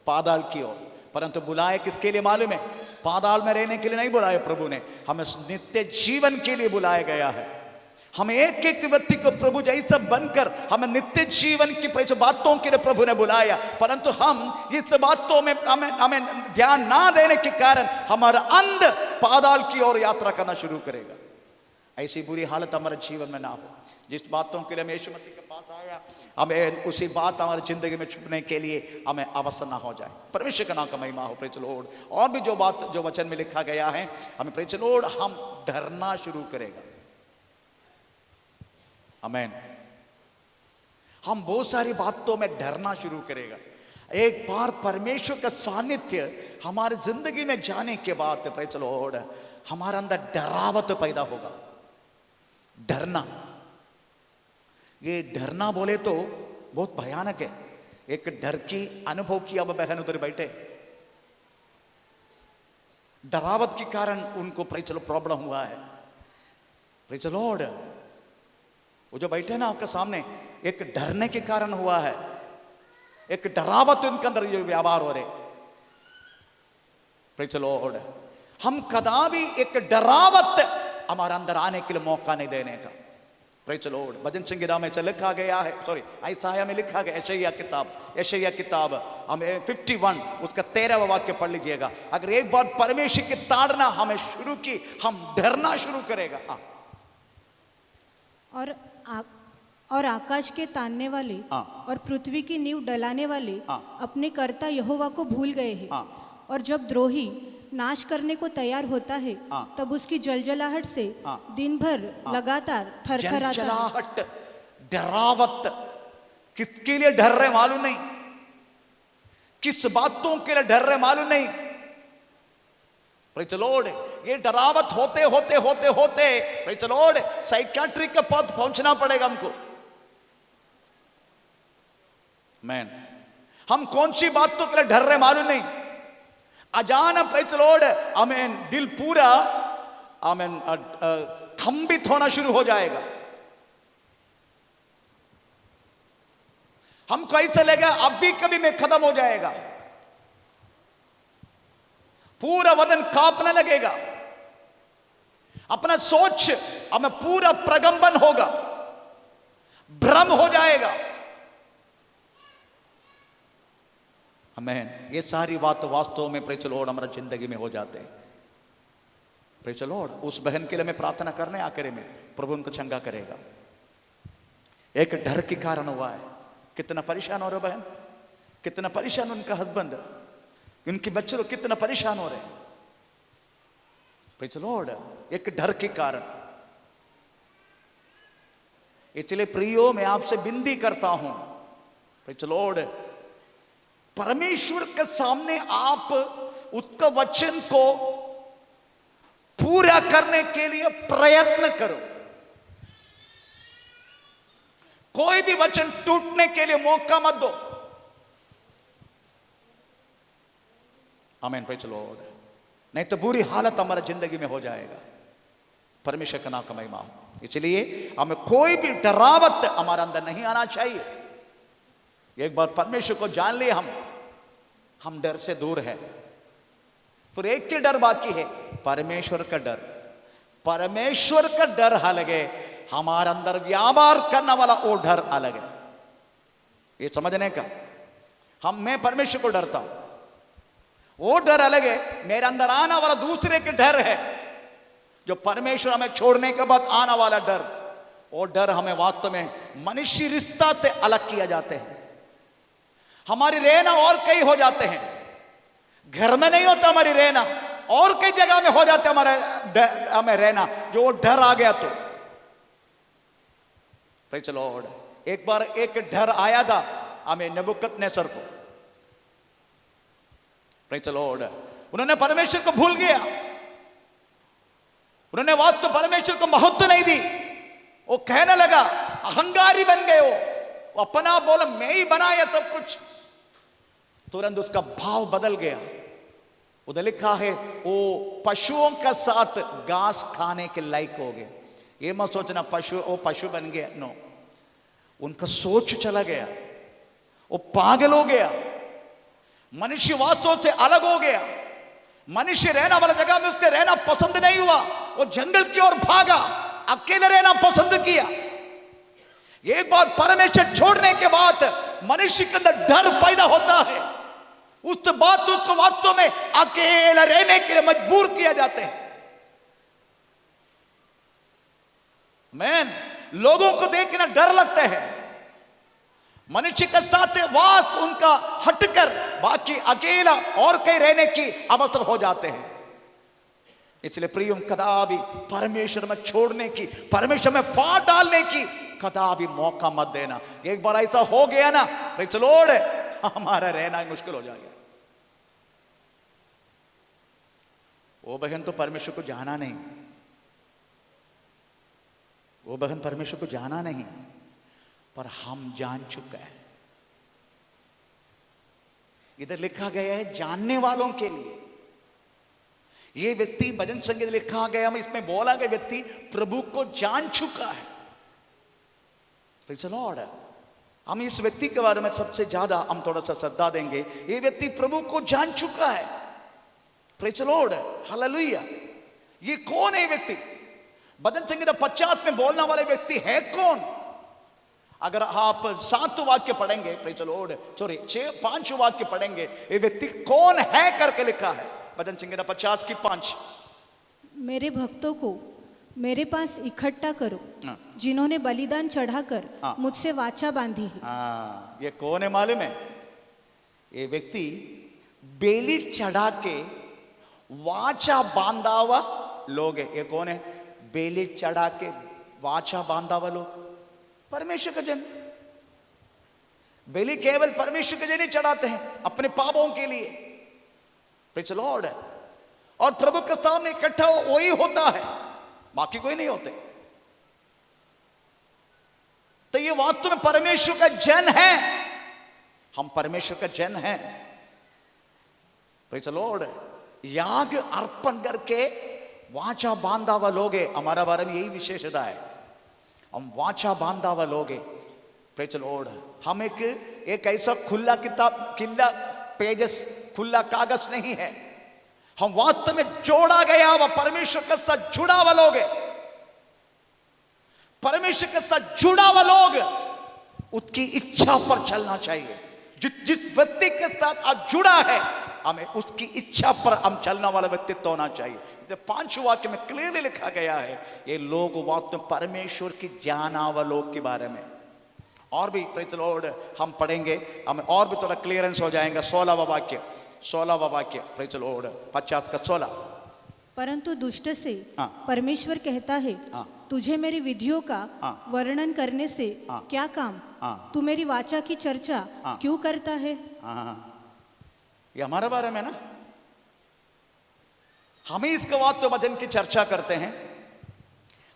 पाताल की ओर। परंतु बुलाए किसके लिए मालूम है? पाताल में रहने के लिए नहीं बुलाया प्रभु ने, हमें नित्य जीवन के लिए बुलाया गया है। हमें एक एक व्यक्ति को प्रभु जैसा बनकर हमें नित्य जीवन की बातों के लिए प्रभु ने बुलाया। परंतु हम इस बातों में हमें ध्यान ना देने के कारण हमारा अंध पाताल की ओर यात्रा करना शुरू करेगा। ऐसी बुरी हालत हमारे जीवन में ना हो। जिस बातों के लिए हमें यीशु मसीह के पास आया, हमें उसी बात हमारी जिंदगी में छुपने के लिए हमें अवसर ना हो जाए। परमेश्वर का नाम का महिमा हो। Praise the Lord. और भी जो वचन में लिखा गया है, हमें प्रेज़ द लॉर्ड हम डरना शुरू करेगा। आमीन। हम बहुत सारी बातों में डरना शुरू करेगा। एक बार परमेश्वर का सानिध्य हमारे जिंदगी में जाने के बाद प्रेज़ द लॉर्ड हमारे अंदर डरावत पैदा होगा। डरना, ये डरना बोले तो बहुत भयानक है। एक डर की अनुभव किया अब बहन उधर बैठे, डरावत के कारण उनको प्रेज़ द लॉर्ड प्रॉब्लम हुआ है। Praise the Lord. वो जो बैठे ना आपके सामने, एक डरने के कारण हुआ है। एक डरावत उनके अंदर जो व्यवहार हो रहे। Praise the Lord. हम कदापि एक डरावत हमारे अंदर आने के लिए मौका नहीं देने का। Praise the Lord. भजन संहिता में लिखा गया है, सॉरी यशायाह में लिखा गया, यशायाह किताब हमें 51 उसका 13वां वाक्य पढ़ लीजिएगा। अगर एक बार परमेश्वर की ताड़ना हमें शुरू की, हम डरना शुरू करेगा। और आकाश के तानने वाले और पृथ्वी की नींव डलाने वाले अपने कर्ता यहोवा को भूल गए हैं। और जब द्रोही नाश करने को तैयार होता है, तब उसकी जलजलाहट से दिन भर लगातार थरथराता है। डरावत किसके लिए डर रहे मालूम नहीं, किस बातों के लिए डर रहे मालूम नहीं। Praise the Lord. ये डरावत होते होते होते होते प्रेज़ द लॉर्ड साइकियाट्रिक के पद पहुंचना पड़ेगा हमको। मैन, हम कौन सी बातों के लिए डर रहे मालूम नहीं। अचानक प्रेज़ द लॉर्ड आमीन दिल पूरा आमीन कंपित होना शुरू हो जाएगा। हमको ऐसा लगेगा अभी कभी में खत्म हो जाएगा। पूरा बदन कांपने लगेगा। अपना सोच हमें पूरा प्रकंपन होगा, भ्रम हो जाएगा। हमें ये सारी बात वास्तव में प्रेज़ द लॉर्ड हमारा जिंदगी में हो जाते हैं। Praise the Lord. उस बहन के लिए मैं प्रार्थना करने आखिर में प्रभु उनको चंगा करेगा। एक डर के कारण हुआ है। कितना परेशान हो रहे बहन, कितना परेशान उनका हस्बैंड, उनके बच्चे लोग कितना परेशान हो रहे हैं। Praise the Lord. एक डर के कारण, इसलिए प्रियो मैं आपसे विनती करता हूं, प्रेज़ द लॉर्ड, परमेश्वर के सामने आप उसका वचन को पूरा करने के लिए प्रयत्न करो। कोई भी वचन टूटने के लिए मौका मत दो। आमीन, प्रेज़ द लॉर्ड। नहीं तो बुरी हालत हमारी जिंदगी में हो जाएगा। परमेश्वर का नाम का महिमा हो। इसलिए हमें कोई भी डरावट हमारे अंदर नहीं आना चाहिए। एक बार परमेश्वर को जान लिए हम डर से दूर है। फिर एक ही डर बाकी है, परमेश्वर का डर। परमेश्वर का डर अलग है, हमारे अंदर व्यापार करने वाला वो डर अलग है। ये समझने का, मैं परमेश्वर को डरता हूं, वो डर अलग है। मेरे अंदर आने वाला दूसरे के डर है, जो परमेश्वर हमें छोड़ने के बाद आने वाला डर। वो डर हमें वास्तव में मनुष्य रिश्ता से अलग किया जाते हैं। हमारी रहना और कई हो जाते हैं, घर में नहीं होता हमारी रहना, और कई जगह में हो जाते हमें रहना, जो वो डर आ गया तो। Praise the Lord. एक बार एक डर आया था हमें नबूकदनेस्सर को, प्रेज़ द लॉर्ड। उन्होंने परमेश्वर को भूल गया, उन्होंने वास्तव परमेश्वर को महत्व नहीं दी। वो कहने लगा, अहंकारी बन गए वो अपना बोला मैं ही बनाया सब कुछ। तुरंत उसका भाव बदल गया। उधर लिखा है वो पशुओं का साथ घास खाने के लायक हो गए। ये मत सोचना वो पशु बन गया, नो। उनका सोच चला गया, वो पागल हो गया, मनुष्य वास्तव से अलग हो गया। मनुष्य रहना वाला जगह में उसके रहना पसंद नहीं हुआ, वो जंगल की ओर भागा, अकेले रहना पसंद किया। एक बार परमेश्वर छोड़ने के बाद मनुष्य के अंदर डर पैदा होता है। उस बात उसको वास्तव में अकेला रहने के लिए मजबूर किया जाते हैं। मैन लोगों को देखना डर लगता है, मनुष्य के साथ वास उनका हटकर बाकी अकेला और कहीं रहने की अवसर हो जाते हैं। इसलिए प्रियम कदापि परमेश्वर में छोड़ने की, परमेश्वर में फाड़ डालने की कदापि मौका मत देना। एक बार ऐसा हो गया ना, प्रेज़ द लॉर्ड, हमारा रहना मुश्किल हो जाएगा। वो बहन तो परमेश्वर को जाना नहीं, वो बहन परमेश्वर को जाना नहीं, पर हम जान चुका है। इधर लिखा गया है जानने वालों के लिए। ये व्यक्ति भजन संगीत लिखा गया, इसमें बोला गया व्यक्ति प्रभु को जान चुका है। Praise the Lord. हम इस व्यक्ति के बारे में सबसे ज्यादा हम थोड़ा सा श्रद्धा देंगे। ये व्यक्ति प्रभु को जान चुका है। Praise the Lord, hallelujah. ये कौन है व्यक्ति? भजन संगीत 50 में बोलने वाले व्यक्ति है कौन? अगर आप 7 वाक्य पढ़ेंगे, प्रेज़ द लॉर्ड, सॉरी 5 वाक्य पढ़ेंगे, ये व्यक्ति कौन है करके लिखा है। भजन संगीत 50 की 5। मेरे भक्तों को मेरे पास इकट्ठा करो, जिन्होंने बलिदान चढ़ाकर मुझसे वाचा बांधी है। ये कौन है मालूम है? ये व्यक्ति बेली चढ़ा के वाचा बांधा हुआ लोग है। ये कौन है? बेली चढ़ा के वाचा बांधा हुआ लोग, परमेश्वर का जन। बेली केवल परमेश्वर के जन ही चढ़ाते हैं अपने पापों के लिए। Praise the Lord. और प्रभु के सामने इकट्ठा वही होता है, बाकी कोई नहीं होते। तो ये वास्तव में परमेश्वर का जन है, हम परमेश्वर का जन हैं। Praise the Lord. याग अर्पण करके वाचा बांधा हुआ लोग है। हमारा बारे में यही विशेषता है, हम वाचा बांधा हुआ लोग है। Praise the Lord. हम एक ऐसा खुला पेजेस, खुला कागज नहीं है। हम वास्तव में जोड़ा गया हुआ परमेश्वर के साथ जुड़ा हुआ लोग है। परमेश्वर के साथ जुड़ा हुआ लोग उसकी इच्छा पर चलना चाहिए। जिस व्यक्ति के साथ आप जुड़ा है, हमें उसकी इच्छा पर हम चलने वाला व्यक्तित्व होना चाहिए। 5 वाक्य में क्लियरली लिखा गया है ये लोग वास्तव में परमेश्वर की जाना हुआ लोग के बारे में। और भी प्रेज़ द लॉर्ड हम पढ़ेंगे, हमें और भी थोड़ा क्लियरेंस हो जाएगा। 16वां वाक्य प्रेज़ द लॉर्ड 50 का 16। परंतु दुष्ट से परमेश्वर कहता है तुझे मेरी विधियों का हाँ। वर्णन करने से हाँ। क्या काम? हाँ। तू मेरी वाचा की चर्चा हाँ। क्यों करता है? हाँ, ये हमारे बारे में ना, हम ही इसके वाक्य वचन की चर्चा करते हैं,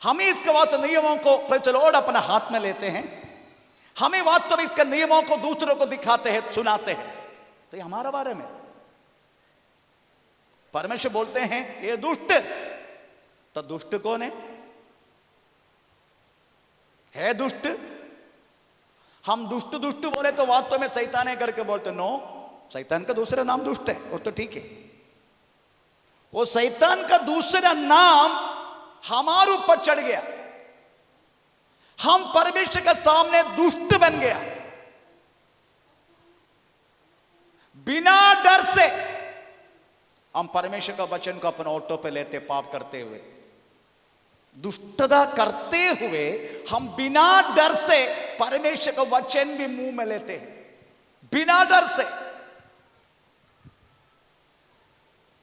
हम ही इसके वाक्य नियमों को प्रचलोड़ अपने हाथ में लेते हैं, हम ही वास्तव में इसके नियमों को दूसरों को दिखाते हैं, सुनाते हैं। तो ये हमारे बारे में परमेश्वर बोलते हैं ये दुष्ट, तो दुष्ट कौन है दुष्ट? हम दुष्ट दुष्ट बोले तो वास्तव में शैतान है करके बोलते, नो, शैतान का दूसरा नाम दुष्ट है, वो तो ठीक है। वो शैतान का दूसरा नाम हमारे ऊपर चढ़ गया, हम परमेश्वर के सामने दुष्ट बन गया। बिना डर से हम परमेश्वर का वचन को अपने ऑटो पे लेते, पाप करते हुए, दुष्टता करते हुए हम बिना डर से परमेश्वर का वचन भी मुंह में लेते हैं, बिना डर से।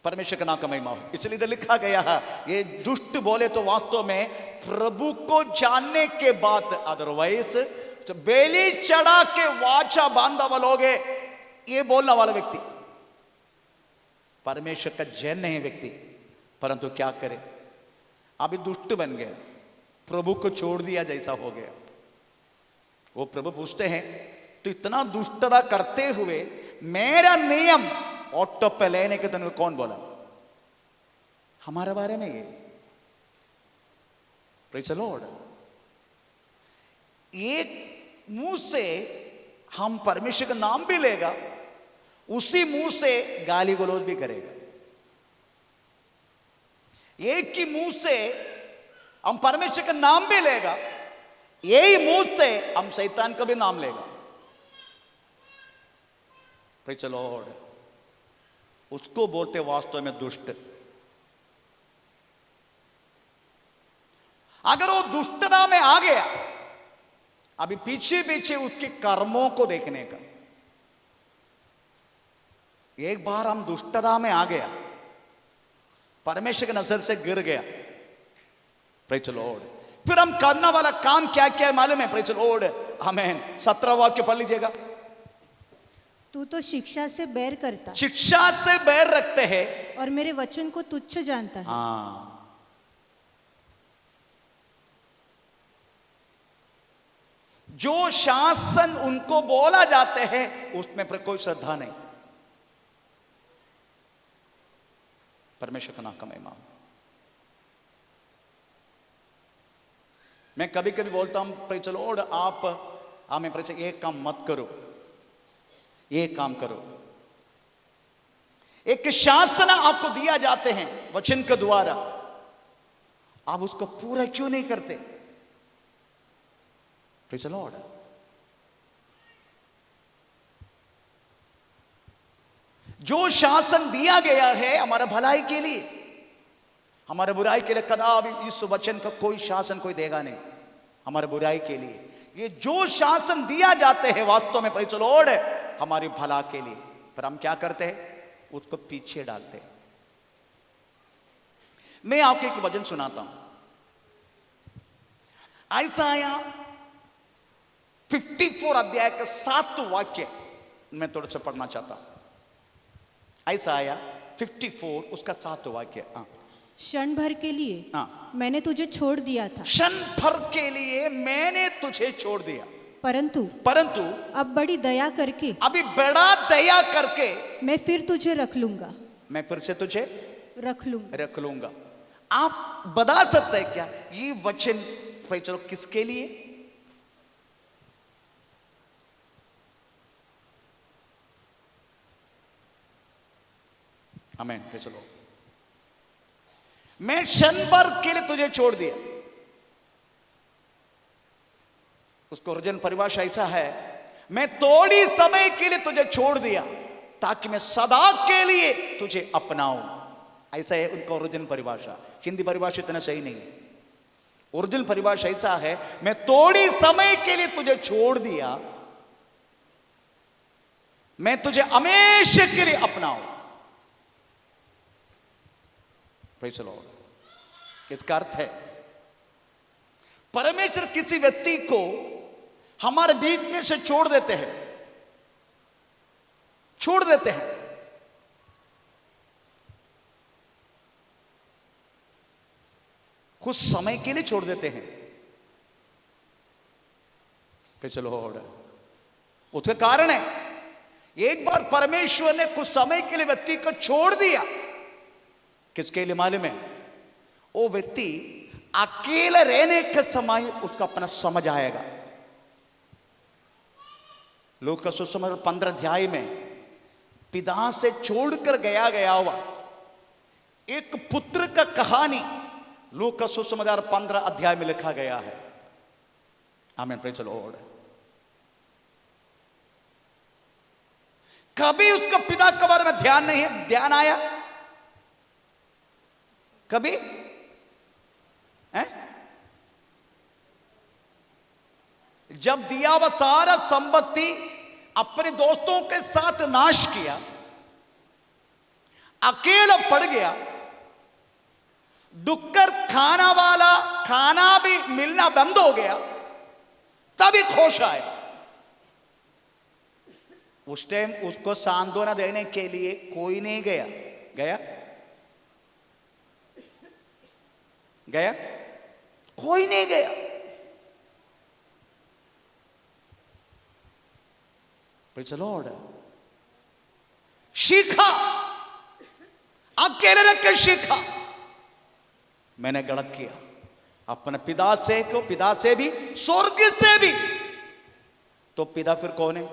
परमेश्वर का नाम का महिमा हो। इसलिए तो लिखा गया है, ये दुष्ट बोले तो वास्तव में प्रभु को जानने के बाद, अदरवाइज तो बेली चढ़ा के वाचा बांधा वालोगे, ये बोलने वाला व्यक्ति परमेश्वर का जन नहीं व्यक्ति। परंतु क्या करे, अभी दुष्ट बन गया, प्रभु को छोड़ दिया जैसा हो गया। वो प्रभु पूछते हैं, तो इतना दुष्टता करते हुए मेरा नियम ऑटो पे लेने के तुमने कौन बोला? हमारे बारे में ये प्रेज़ द लॉर्ड। एक मुंह से हम परमेश्वर का नाम भी लेगा, उसी मुंह से गाली गलौज भी करेगा। एक ही मुंह से हम परमेश्वर का नाम भी लेगा, यही मुंह से हम शैतान का भी नाम लेगा। Praise the Lord. उसको बोलते वास्तव में दुष्ट। अगर वो दुष्टता में आ गया, अभी पीछे पीछे उसके कर्मों को देखने का, एक बार हम दुष्टता में आ गया, परमेश्वर की नजर से गिर गया, प्रेज़ द लॉर्ड, फिर हम करने वाला काम क्या क्या है मालूम है? प्रेज़ द लॉर्ड, आमीन। 17 वाक्य पढ़ लीजिएगा। तू तो शिक्षा से बैर करता, शिक्षा से बैर रखते हैं और मेरे वचन को तुच्छ जानता है। हाँ, जो शासन उनको बोला जाते हैं उसमें पर कोई श्रद्धा नहीं। परमेश्वर का नाम का महिमा। मैं कभी कभी बोलता हूं, प्रेज़ द लॉर्ड, आप हमें प्रेज़ एक काम मत करो, ये काम करो। एक शासन आपको दिया जाते हैं वचन के द्वारा, आप उसको पूरा क्यों नहीं करते? Praise the Lord. जो शासन दिया गया है हमारा भलाई के लिए, हमारे बुराई के लिए कदापि इस वचन का कोई शासन कोई देगा नहीं। हमारे बुराई के लिए ये जो शासन दिया जाते हैं वास्तव में प्रेज़ द लॉर्ड हमारी भला के लिए, पर हम क्या करते हैं? उसको पीछे डालते हैं। मैं आपको एक वचन सुनाता हूं, यशायाह 54 अध्याय का 7 वाक्य मैं थोड़ा सा पढ़ना चाहता हूं। यशायाह 54 उसका 7 वाक्य। क्षण भर के लिए हाँ। मैंने तुझे छोड़ दिया था, क्षण भर के लिए मैंने तुझे छोड़ दिया, परंतु अब बड़ी दया करके, अभी बड़ा दया करके मैं फिर तुझे रख लूंगा। मैं फिर से तुझे रख लूंगा। आप बता सकते हैं क्या ये वचन चलो किसके लिए? आमीन। चलो, मैं क्षण भर के लिए तुझे छोड़ दिया। उसको ओरिजिनल परिभाषा ऐसा है, मैं थोड़ी समय के लिए तुझे छोड़ दिया ताकि मैं सदा के लिए तुझे अपनाऊं। ऐसा है उनका ओरिजिनल परिभाषा। हिंदी परिभाषा इतना सही नहीं है। ओरिजिनल परिभाषा ऐसा है, मैं थोड़ी समय के लिए तुझे छोड़ दिया, मैं तुझे हमेशा के लिए अपनाऊं। Praise the Lord. इसका अर्थ है परमेश्वर किसी व्यक्ति को हमारे बीच में से छोड़ देते हैं, छोड़ देते हैं। कुछ समय के लिए छोड़ देते हैं। फिर चलो उसके कारण है, एक बार परमेश्वर ने कुछ समय के लिए व्यक्ति को छोड़ दिया, किसके लिए मालूम है? वो व्यक्ति अकेले रहने के समय उसका अपना समझ आएगा। लूका का सुसमाचार 15 अध्याय में पिता से छोड़कर गया हुआ एक पुत्र का कहानी लूका का सुसमाचार 15 अध्याय में लिखा गया है। आमीन, प्रेज़ द लॉर्ड। कभी उसका पिता के बारे में ध्यान नहीं है, ध्यान आया कभी है? जब दिया हुआ सारा संपत्ति अपने दोस्तों के साथ नाश किया, अकेला पड़ गया, डुक्कर खाना वाला खाना भी मिलना बंद हो गया, तभी होश आया। उस टाइम उसको सांत्वना देने के लिए कोई नहीं गया। गया गया कोई नहीं गया। Praise the Lord. सीखा, अकेले रख के सीखा, मैंने गलत किया। अपने पिता से भी, स्वर्ग से भी। तो पिता फिर कौन है?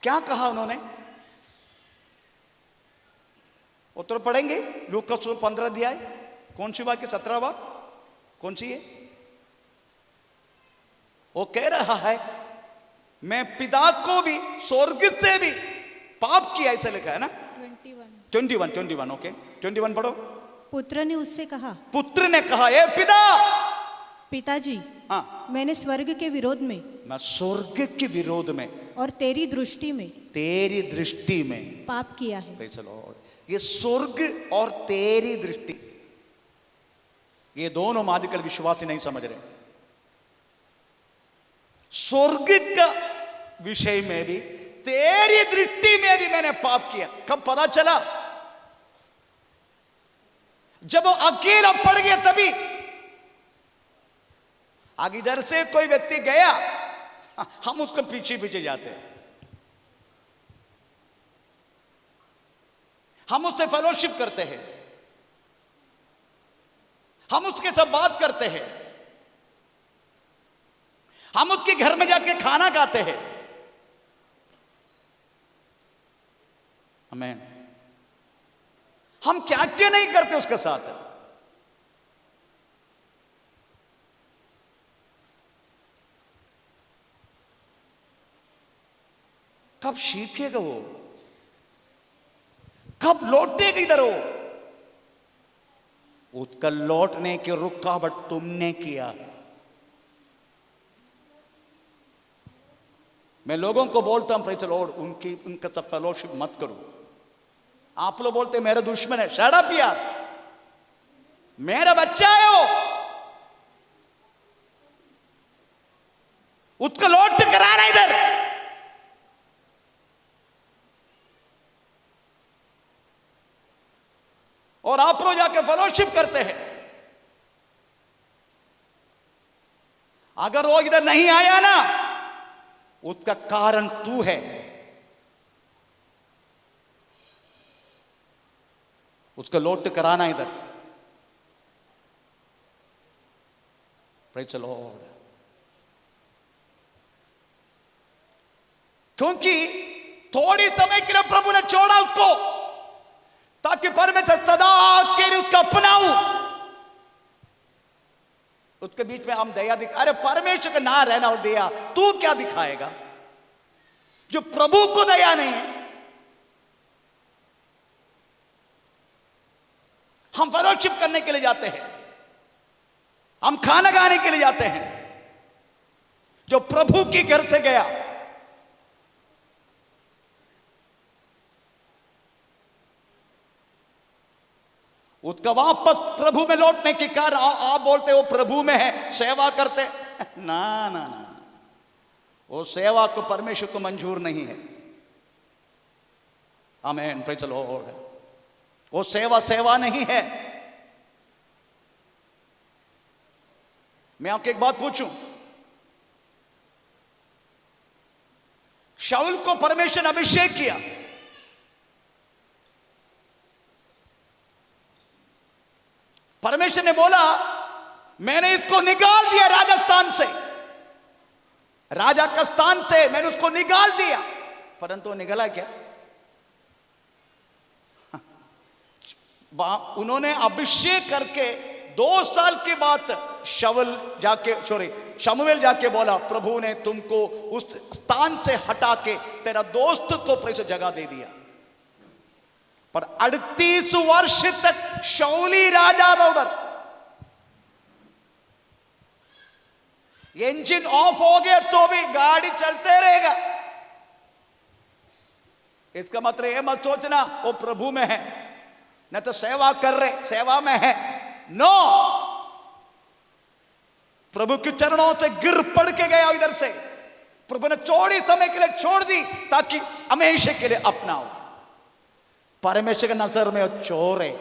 क्या कहा उन्होंने? उत्तर पढ़ेंगे लूका 15 अध्याय। कौन सी वाक्य? 17 वाक्य कौन सी है? वो कह रहा है मैं पिता को भी स्वर्ग से भी पाप किया, ऐसा लिखा है ना। 21 ओके 21 पढ़ो। पुत्र ने उससे कहा, पुत्र ने कहा, ए पिताजी, हाँ, मैंने स्वर्ग के विरोध में, मैं स्वर्ग के विरोध में और तेरी दृष्टि में पाप किया है। चलो, ये स्वर्ग और तेरी दृष्टि, ये दोनों आजकल विश्वासी नहीं समझ रहे। स्वर्ग का विषय में भी, तेरी दृष्टि में भी मैंने पाप किया। कब पता चला? जब वो अकेला पड़ गया तभी। आगे इधर से कोई व्यक्ति गया, हम उसके पीछे पीछे जाते हैं, हम उससे फेलोशिप करते हैं, हम उसके साथ बात करते हैं, हम उसके घर में जाके खाना खाते हैं। आमीन। हम क्या क्या नहीं करते उसके साथ। कब सीखेगा वो? कब लौटेगा इधर वो? उसका लौटने की रुकावट तुमने किया है। मैं लोगों को बोलता हूं, प्रेज़ द लॉर्ड, उनका सब फेलोशिप मत करो। आप लोग बोलते मेरा दुश्मन है, शट अप यार, मेरा बच्चा है वो, उसका लौट कराना इधर। और आप लोग जाके फेलोशिप करते हैं। अगर वो इधर नहीं आया ना, उसका कारण तू है। उसका लौट कराना इधर। Praise the Lord. क्योंकि थोड़ी समय के लिए प्रभु ने छोड़ा उसको, ताकि परमेश्वर सदा के लिए उसका अपनाऊं। उसके बीच में हम दया दिखा, अरे परमेश्वर का ना रहना और दया, तू क्या दिखाएगा जो प्रभु को दया नहीं है? हम फेलोशिप करने के लिए जाते हैं, हम खाना खाने के लिए जाते हैं। जो प्रभु के घर से गया, उसका वापस प्रभु में लौटने के कारण आप बोलते हो प्रभु में है, सेवा करते ना ना ना, वो सेवा को परमेश्वर को मंजूर नहीं है। आमीन, प्रेज़ द लॉर्ड। वो सेवा नहीं है। मैं आपको एक बात पूछूं, शाऊल को परमेश्वर ने अभिषेक किया, परमेश्वर ने बोला मैंने इसको निकाल दिया राजस्थान से, राजा का स्थान से मैंने उसको निकाल दिया, परंतु निकला क्या? उन्होंने अभिषेक करके 2 साल के बाद शमूएल जाके बोला प्रभु ने तुमको उस स्थान से हटा के तेरा दोस्त को प्रभु जगह दे दिया। पर 38 वर्ष तक शाऊली राजा था उधर। इंजन ऑफ हो गया तो भी गाड़ी चलते रहेगा। इसका मतलब ये मत सोचना वो प्रभु में है, न तो सेवा कर रहे, सेवा में है। नो, प्रभु के चरणों से गिर पड़ के गया इधर से। प्रभु ने थोड़ी समय के लिए छोड़ दी ताकि हमेशा के लिए अपनाओ। परमेश्वर की नजर में वो चोर है।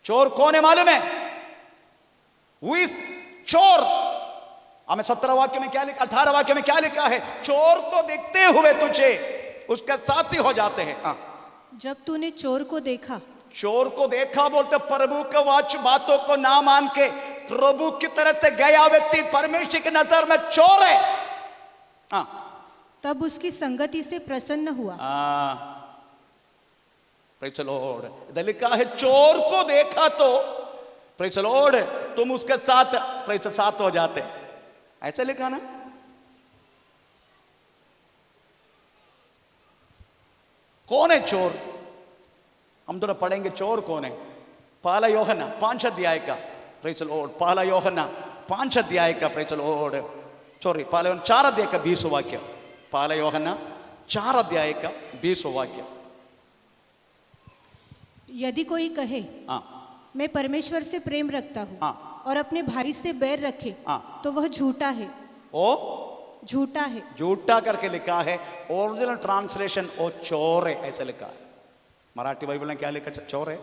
चोर कौन है मालूम है? वो चोर, हमें 17 वाक्य में क्या लिखा, 18 वाक्य में क्या लिखा है? चोर तो देखते हुए तुझे उसका साथी हो जाते हैं। जब तूने चोर को देखा, चोर को देखा बोलते प्रभु के वाच बातों को ना मान के प्रभु की तरफ से गया व्यक्ति परमेश्वर की नजर में चोर है। तब उसकी संगति से प्रसन्न हुआ। Praise the Lord. इधर लिखा है चोर को देखा तो प्रेज़ द लॉर्ड तुम उसके साथ हो जाते, ऐसा लिखा ना। कौन है चोर? हम थोड़ा पढ़ेंगे चोर कौन है। पहला यूहन्ना 5 अध्याय का, प्रेज़ द लॉर्ड, पहला यूहन्ना 5 अध्याय का, प्रेज़ द लॉर्ड, सॉरी पहला यूहन्ना 4 अध्याय का 20 वाक्य, पहला यूहन्ना 4 अध्याय का 20 वाक्य। यदि कोई कहे मैं परमेश्वर से प्रेम रखता हूं और अपने भाई से बैर रखे तो वह झूठा है। ओ झूठा है, झूठा करके लिखा है। ओरिजिनल ट्रांसलेशन ओ चोर है ऐसा लिखा है। मराठी बाइबल में क्या लिखा? चोर है।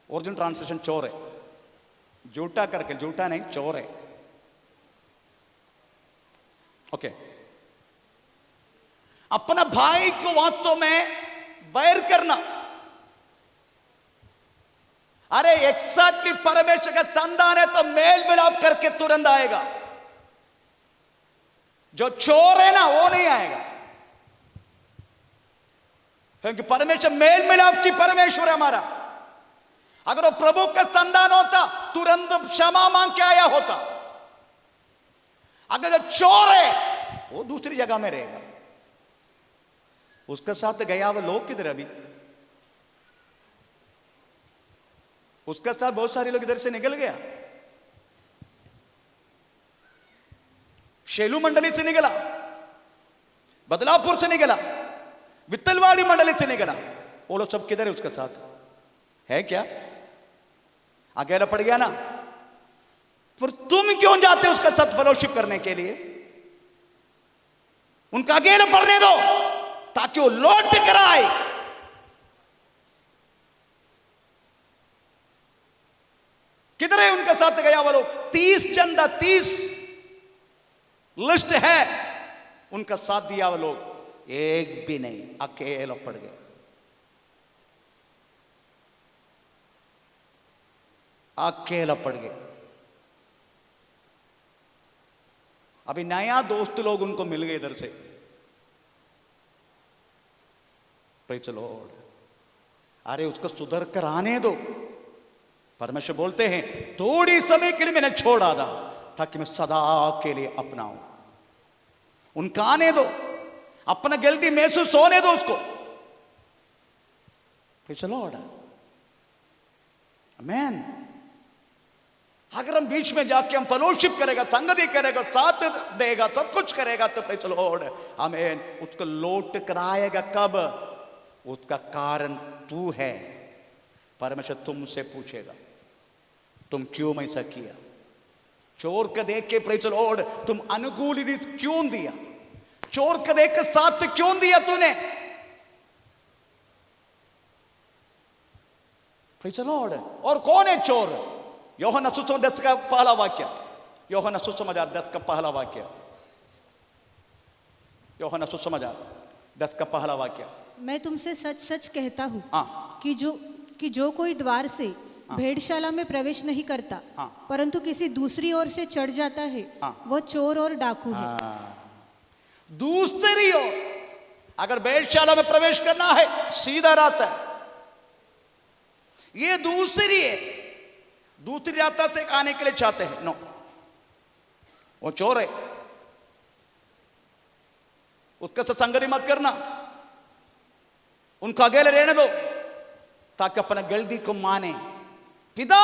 ओरिजिनल ट्रांसलेशन चोर है। झूठा करके, झूठा नहीं, चोर है। ओके। अपना भाई को वास्तव में बैर करना, अरे एक्सैक्टली परमेश्वर का संतान है तो मेल मिलाप करके तुरंत आएगा। जो चोर है ना वो नहीं आएगा, क्योंकि परमेश्वर मेल मिलाप की परमेश्वर है हमारा। अगर वो प्रभु का संतान होता तुरंत क्षमा मांग के आया होता। अगर जो चोर है वो दूसरी जगह में रहेगा। उसके साथ गया वो लोग किधर? अभी उसके साथ बहुत सारे लोग इधर से निकल गया। शेलू मंडली से निकला, बदलापुर से निकला, वित्तलवाड़ी मंडली से निकला। वो लोग सब किधर है? उसके साथ है क्या? अकेला पड़ गया ना। फिर तुम क्यों जाते उसका साथ फेलोशिप करने के लिए? उनका अकेले पड़ने दो ताकि वो लौट कर आए। किधर है उनके साथ गया वो लोग? 30 चंदा, 30 लिस्ट है, उनका साथ दिया वो लोग, एक भी नहीं, अकेला पड़ गए। अकेला पड़ गए। अभी नया दोस्त लोग उनको मिल गए इधर से। Praise the Lord. अरे उसको सुधर कर आने दो। परमेश्वर बोलते हैं थोड़ी समय के लिए मैंने छोड़ा था ताकि मैं सदा के लिए अपनाऊं। उनका आने दो, अपना गलती महसूस होने दो उसको। Praise the Lord. आमेन। अगर हम बीच में जाके हम फेलोशिप करेगा, संगति करेगा, साथ देगा, सब कुछ करेगा, तो प्रेज़ द लॉर्ड, आमीन, उसको लौट कर आएगा कब? उसका कारण तू है। परमेश्वर तुमसे पूछेगा तुम क्यों ऐसा किया? चोर को देख के प्रेज़ द लॉर्ड तुम अनुकूल रीति क्यों दिया? चोर को देख के साथ क्यों दिया तूने? Praise the Lord. और कौन है चोर? यूहन्ना सुसमाचार 10 का पहला वाक्य, यूहन्ना सुसमाचार 10 का पहला वाक्य, यूहन्ना सुसमाचार 10 का पहला वाक्य। मैं तुमसे सच सच कहता हूँ हाँ। कि जो कोई द्वार से भेड़शाला में प्रवेश नहीं करता, परंतु किसी दूसरी ओर से चढ़ जाता है, वह चोर और डाकू है। दूसरी ओर अगर भेड़शाला में प्रवेश करना है सीधा रास्ता है, ये दूसरी है, दूसरी रास्ता से आने के लिए चाहते हैं, नो, वो चोर है, उसके साथ संगति मत करना, उनको अकेले रहने दो ताकि अपना गलती को माने। पिता,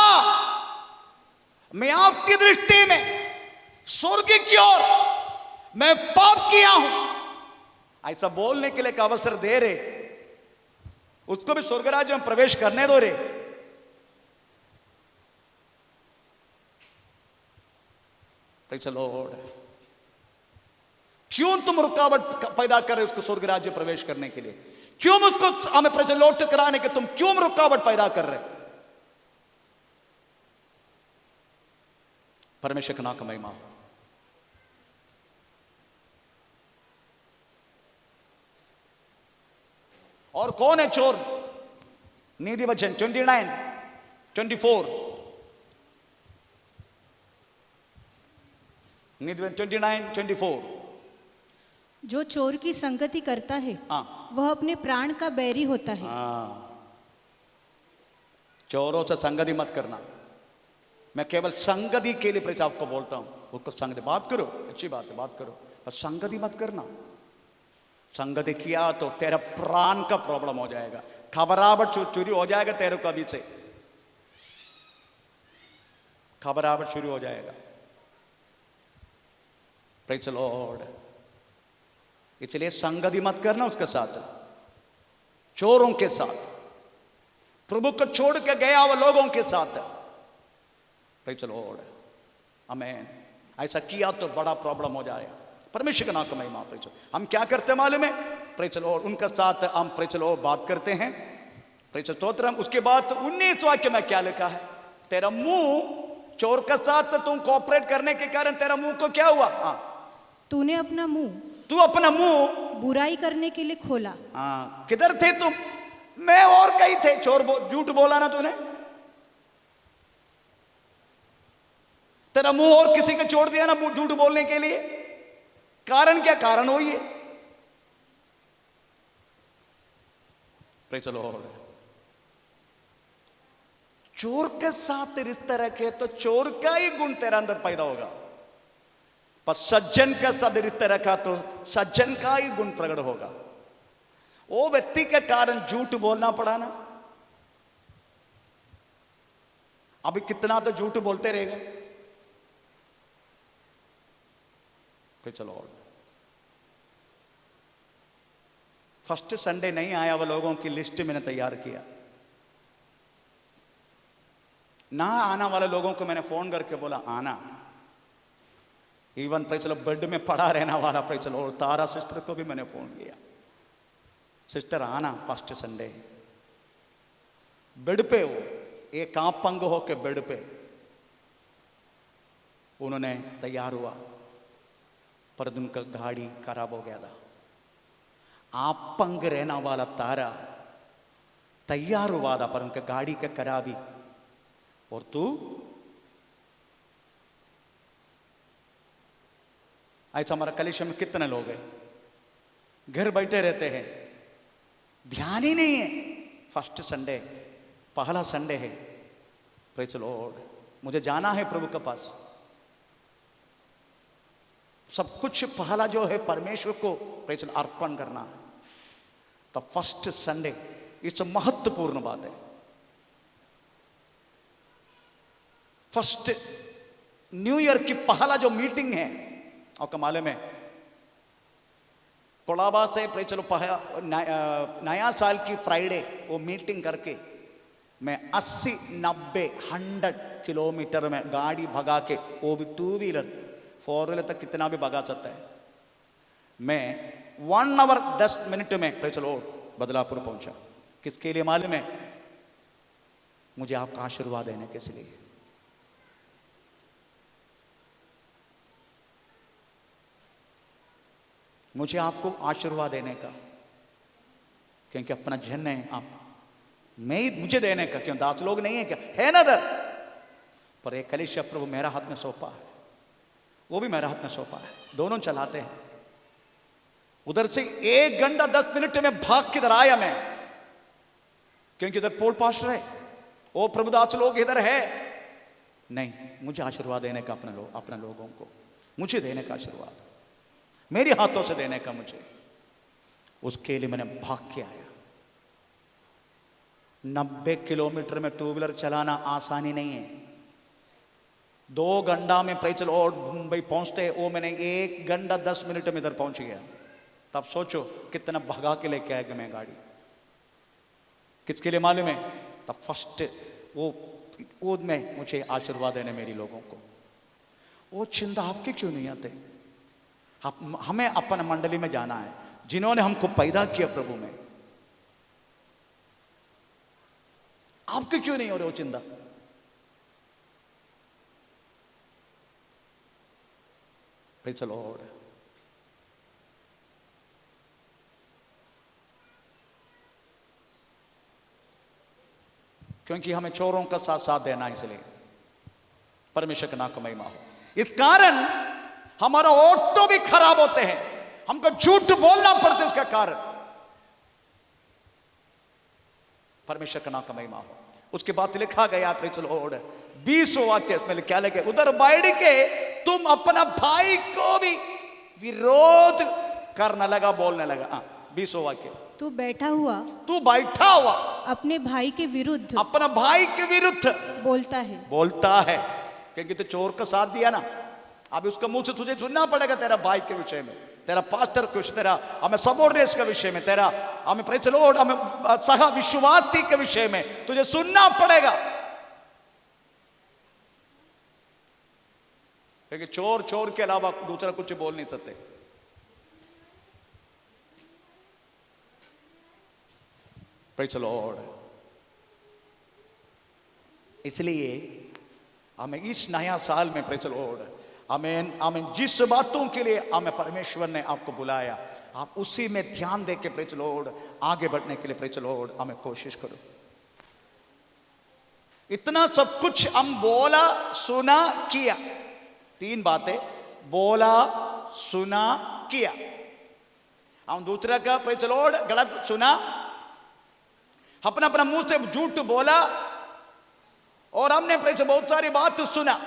मैं आपकी दृष्टि में स्वर्ग की ओर मैं पाप किया हूं, ऐसा बोलने के लिए एक अवसर दे रहे, उसको भी स्वर्ग राज्य में प्रवेश करने दो रे। Praise the Lord. क्यों तुम रुकावट पैदा कर रहे उसको स्वर्ग राज्य प्रवेश करने के लिए? क्यों उसको हमें प्रेज़ द लॉर्ड कराने के तुम क्यों रुकावट पैदा कर रहे? परमेश्वर का नाम का महिमा हो। और कौन है चोर? नीति वचन 29, 24, नीति वचन 29, 24। जो चोर की संगति करता है वह अपने प्राण का बैरी होता है। चोरों से संगति मत करना। मैं केवल संगति के लिए प्रेज़ आपको बोलता हूं, उसको संगति बात करो, अच्छी बात है, बात करो, पर संगति मत करना। संगति किया तो तेरा प्राण का प्रॉब्लम हो जाएगा, खबराहट चोरी हो जाएगा तेरे को, अभी से खबराहट शुरू हो जाएगा। Praise the Lord. इसलिए संगति मत करना उसके साथ, चोरों के साथ, प्रभु को छोड़ के गया हुआ लोगों के साथ। प्रेज़ द लॉर्ड, आमीन। ऐसा किया तो बड़ा प्रॉब्लम हो जाएगा। परमेश्वर का नाम का महिमा। Praise the Lord. हम क्या करते हैं मालूम है? प्रेज़ द लॉर्ड, उनके साथ हम प्रेज़ द लॉर्ड बात करते हैं, प्रेज़ द स्तोत्रम। उसके बाद 19 वाक्य में क्या लिखा है? तेरा मुंह, चोर के साथ तुम कोऑपरेट करने के कारण तेरा मुंह को क्या हुआ? तूने अपना मुंह, तू अपना मुंह बुराई करने के लिए खोला। किधर थे तुम? मैं और कहीं थे। झूठ बोला ना तूने, तेरा मुंह और किसी को छोड़ दिया ना झूठ बोलने के लिए। कारण क्या? कारण वही है। Praise the Lord. चोर के साथ रिश्ता रखे तो चोर का ही गुण तेरा अंदर पैदा होगा, पर सज्जन के साथ रिश्ता रखा तो सज्जन का ही गुण प्रकट होगा। वो व्यक्ति के कारण झूठ बोलना पड़ा ना, अभी कितना तो झूठ बोलते रहेगा। चलो, फर्स्ट संडे नहीं आया वो लोगों की लिस्ट मैंने तैयार किया। ना आना वाले लोगों को मैंने फोन करके बोला आना। Even praise the Lord bed में पड़ा रहना वाला praise the Lord Tara sister को भी मैंने फोन किया, सिस्टर आना फर्स्ट संडे। बेड पे हो, एक अपंग हो के बेड पे उन्होंने तैयार हुआ, पर उनका गाड़ी खराब हो गया था। अपंग रहना वाला तारा तैयार हुआ था, पर उनका गाड़ी का खराबी। और तू ऐसा हमारा कलिशा में कितने लोग हैं घर बैठे रहते हैं, ध्यान ही नहीं है। फर्स्ट संडे, पहला संडे है, प्रेज़ द लॉर्ड, मुझे जाना है प्रभु के पास। सब कुछ पहला जो है परमेश्वर को प्रेज़ द लॉर्ड अर्पण करना है। तो फर्स्ट संडे इस महत्वपूर्ण बात है। फर्स्ट न्यू ईयर की पहला जो मीटिंग है, और कमाले में कोलाबा से चलो नया साल की फ्राइडे वो मीटिंग करके मैं 80-90-100 किलोमीटर में गाड़ी भगा के, वो भी 2 व्हीलर 4 व्हीलर तक कितना भी भगा सकता है, मैं 1 आवर 10 मिनट में चलो बदलापुर पहुंचा। किसके लिए मालूम है? मुझे आपका आशीर्वाद देने के लिए। मुझे आपको आशीर्वाद देने का, क्योंकि अपना जन है आप, मुझे देने का। क्यों दास लोग नहीं है क्या? है ना दर, पर एक कलीसिया प्रभु मेरा हाथ में सौंपा है, वो भी मेरा हाथ में सौंपा है, दोनों चलाते हैं। उधर से 1 घंटा 10 मिनट में भाग किधर आया मैं, क्योंकि उधर पोल पास्टर है, वो प्रभुदास लोग इधर है नहीं। मुझे आशीर्वाद देने का अपने लोगों को, मुझे देने का आशीर्वाद, मेरे हाथों से देने का मुझे, उसके लिए मैंने भाग के आया। 90 किलोमीटर में 2 व्हीलर चलाना आसानी नहीं है। 2 घंटा में चलो और मुंबई पहुंचते, वो मैंने 1 घंटा 10 मिनट में इधर पहुंच गया। तब सोचो कितना भगा के लेके आएगा मैं गाड़ी। किसके लिए मालूम है? तब फर्स्ट वो में मुझे आशीर्वाद देने मेरी लोगों को। वो चिंता आपके क्यों नहीं आते? हमें अपन मंडली में जाना है, जिन्होंने हमको पैदा किया प्रभु में, आपके क्यों नहीं हो रहे हो चिंता? Praise the Lord. क्योंकि हमें चोरों का साथ साथ देना, इसलिए परमेश्वर का नाम का महिमा हो। इस कारण हमारा ऑटो भी खराब होते हैं, हमको झूठ बोलना पड़ता है, उसका कारण परमेश्वर का नाम का महिमा हो। उसके बाद लिखा गया प्रेज़ द लॉर्ड 20 वाक्य में क्या लगे, उधर बैठ के तुम अपना भाई को भी विरोध करने लगा, बोलने लगा। 20 वाक्य, तू बैठा हुआ अपने भाई के विरुद्ध, अपना भाई के विरुद्ध बोलता है। क्योंकि तो चोर का साथ दिया ना, अब उसका मुंह से तुझे सुनना पड़ेगा तेरा भाई के विषय में, तेरा पास्टर के विषय, तेरा हमें सबोर्डिनेट्स के विषय में, तेरा हमें प्रेज़ द लॉर्ड हमें सह विश्वासी के विषय में तुझे सुनना पड़ेगा। क्योंकि चोर के अलावा दूसरा कुछ बोल नहीं सकते। Praise the Lord. इसलिए हमें इस नया साल में प्रेज़ द लॉर्ड, हमें जिस बातों के लिए हमें परमेश्वर ने आपको बुलाया, आप उसी में ध्यान देके प्रेज़ द लॉर्ड आगे बढ़ने के लिए प्रेज़ द लॉर्ड हमें कोशिश करो। इतना सब कुछ हम बोला, सुना, किया, 3 बातें, बोला, सुना, किया। हम दूसरा का प्रेज़ द लॉर्ड गलत सुना, अपना मुंह से झूठ बोला, और हमने प्रेज़ बहुत सारी बात सुना।